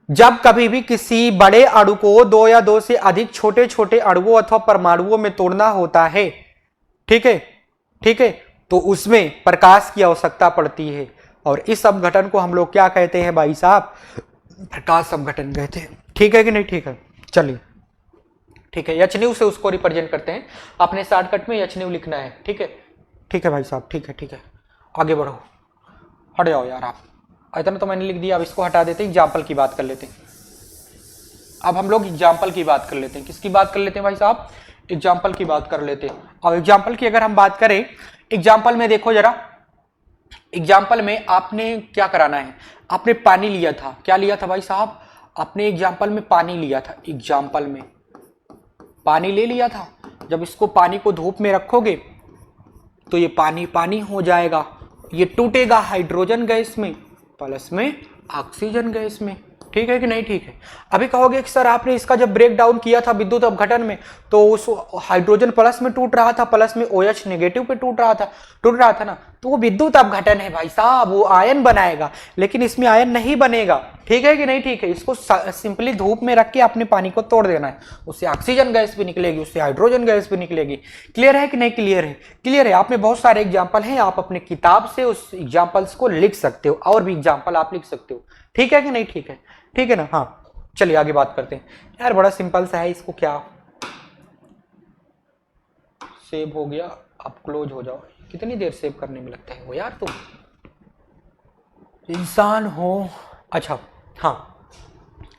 Speaker 1: जब कभी भी किसी बड़े अणु को दो या दो से अधिक छोटे छोटे अणुओं अथवा परमाणुओं में तोड़ना होता है, ठीक है, ठीक है, तो उसमें प्रकाश की आवश्यकता पड़ती है। और इस अपघटन को हम लोग क्या कहते हैं भाई साहब? प्रकाश अपघटन कहते हैं। ठीक है कि नहीं? ठीक है, चलिए ठीक है, यचन्यू से उसको रिप्रेजेंट करते हैं। आपने शॉर्टकट में यचन्यू लिखना है। ठीक है, ठीक है भाई साहब, ठीक है, ठीक है, आगे बढ़ो। हट जाओ यार आप, इतना तो मैंने लिख दिया। अब इसको हटा देते हैं, एग्जाम्पल की बात कर लेते हैं। अब हम लोग एग्जाम्पल की बात कर लेते हैं। किसकी बात कर लेते हैं भाई साहब? एग्जाम्पल की बात कर लेते हैं। अब एग्जाम्पल की अगर हम बात करें, एग्जाम्पल में देखो जरा, एग्जाम्पल में आपने क्या कराना है? आपने पानी लिया था। क्या लिया था भाई साहब? आपने एग्जाम्पल में पानी लिया था। एग्जाम्पल में पानी ले लिया था। जब इसको पानी को धूप में रखोगे तो ये पानी पानी हो जाएगा, ये टूटेगा हाइड्रोजन गैस में प्लस में ऑक्सीजन गैस में। ठीक है कि नहीं? ठीक है। अभी कहोगे कि सर आपने इसका जब ब्रेक डाउन किया था विद्युत अपघटन में, तो उस हाइड्रोजन प्लस में टूट रहा था, प्लस में OH नेगेटिव पे टूट रहा था ना, तो वो विद्युत अपघटन है भाई साहब, वो आयन बनाएगा। लेकिन इसमें आयन नहीं बनेगा। ठीक है कि नहीं? ठीक है। इसको सिंपली धूप में रख के अपने पानी को तोड़ देना है, उससे ऑक्सीजन गैस भी निकलेगी, उससे हाइड्रोजन गैस भी निकलेगी। क्लियर है कि नहीं? क्लियर है, क्लियर है। आप में बहुत सारे एग्जाम्पल हैं, आप अपने किताब से उस एग्जाम्पल्स को लिख सकते हो, और भी एग्जाम्पल आप लिख सकते हो। ठीक है कि नहीं? ठीक है, ठीक है ना? हाँ, चलिए आगे बात करते हैं। यार बड़ा सिंपल सा है, इसको क्या सेव हो गया, आप क्लोज हो जाओ। कितनी देर सेव करने में लगता है वो यार, तुम इंसान हो। अच्छा हाँ,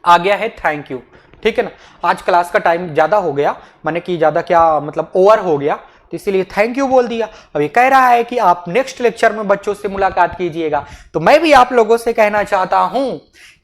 Speaker 1: आ गया है थैंक यू। ठीक है ना? आज क्लास का टाइम ज्यादा हो गया, माने कि ज्यादा क्या मतलब ओवर हो गया, तो इसीलिए थैंक यू बोल दिया। अब ये कह रहा है कि आप नेक्स्ट लेक्चर में बच्चों से मुलाकात कीजिएगा। तो मैं भी आप लोगों से कहना चाहता हूं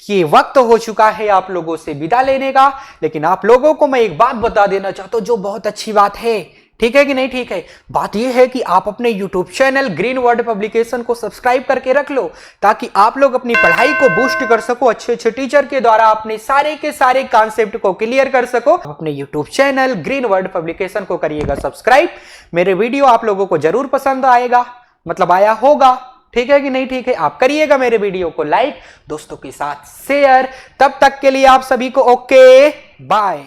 Speaker 1: कि वक्त हो चुका है आप लोगों से विदा लेने का। लेकिन आप लोगों को मैं एक बात बता देना चाहता हूं, जो बहुत अच्छी बात है। ठीक है कि नहीं? ठीक है। बात यह है कि आप अपने YouTube channel green word publication को सब्सक्राइब करके रख लो, ताकि आप लोग अपनी पढ़ाई को बूस्ट कर सको, अच्छे अच्छे टीचर के द्वारा अपने सारे के सारे कॉन्सेप्ट को क्लियर कर सको। अपने YouTube channel green word publication को करिएगा सब्सक्राइब। मेरे वीडियो आप लोगों को जरूर पसंद आएगा, मतलब आया होगा। ठीक है कि नहीं? ठीक है। आप करिएगा मेरे वीडियो को लाइक, दोस्तों के साथ शेयर। तब तक के लिए आप सभी को ओके बाय।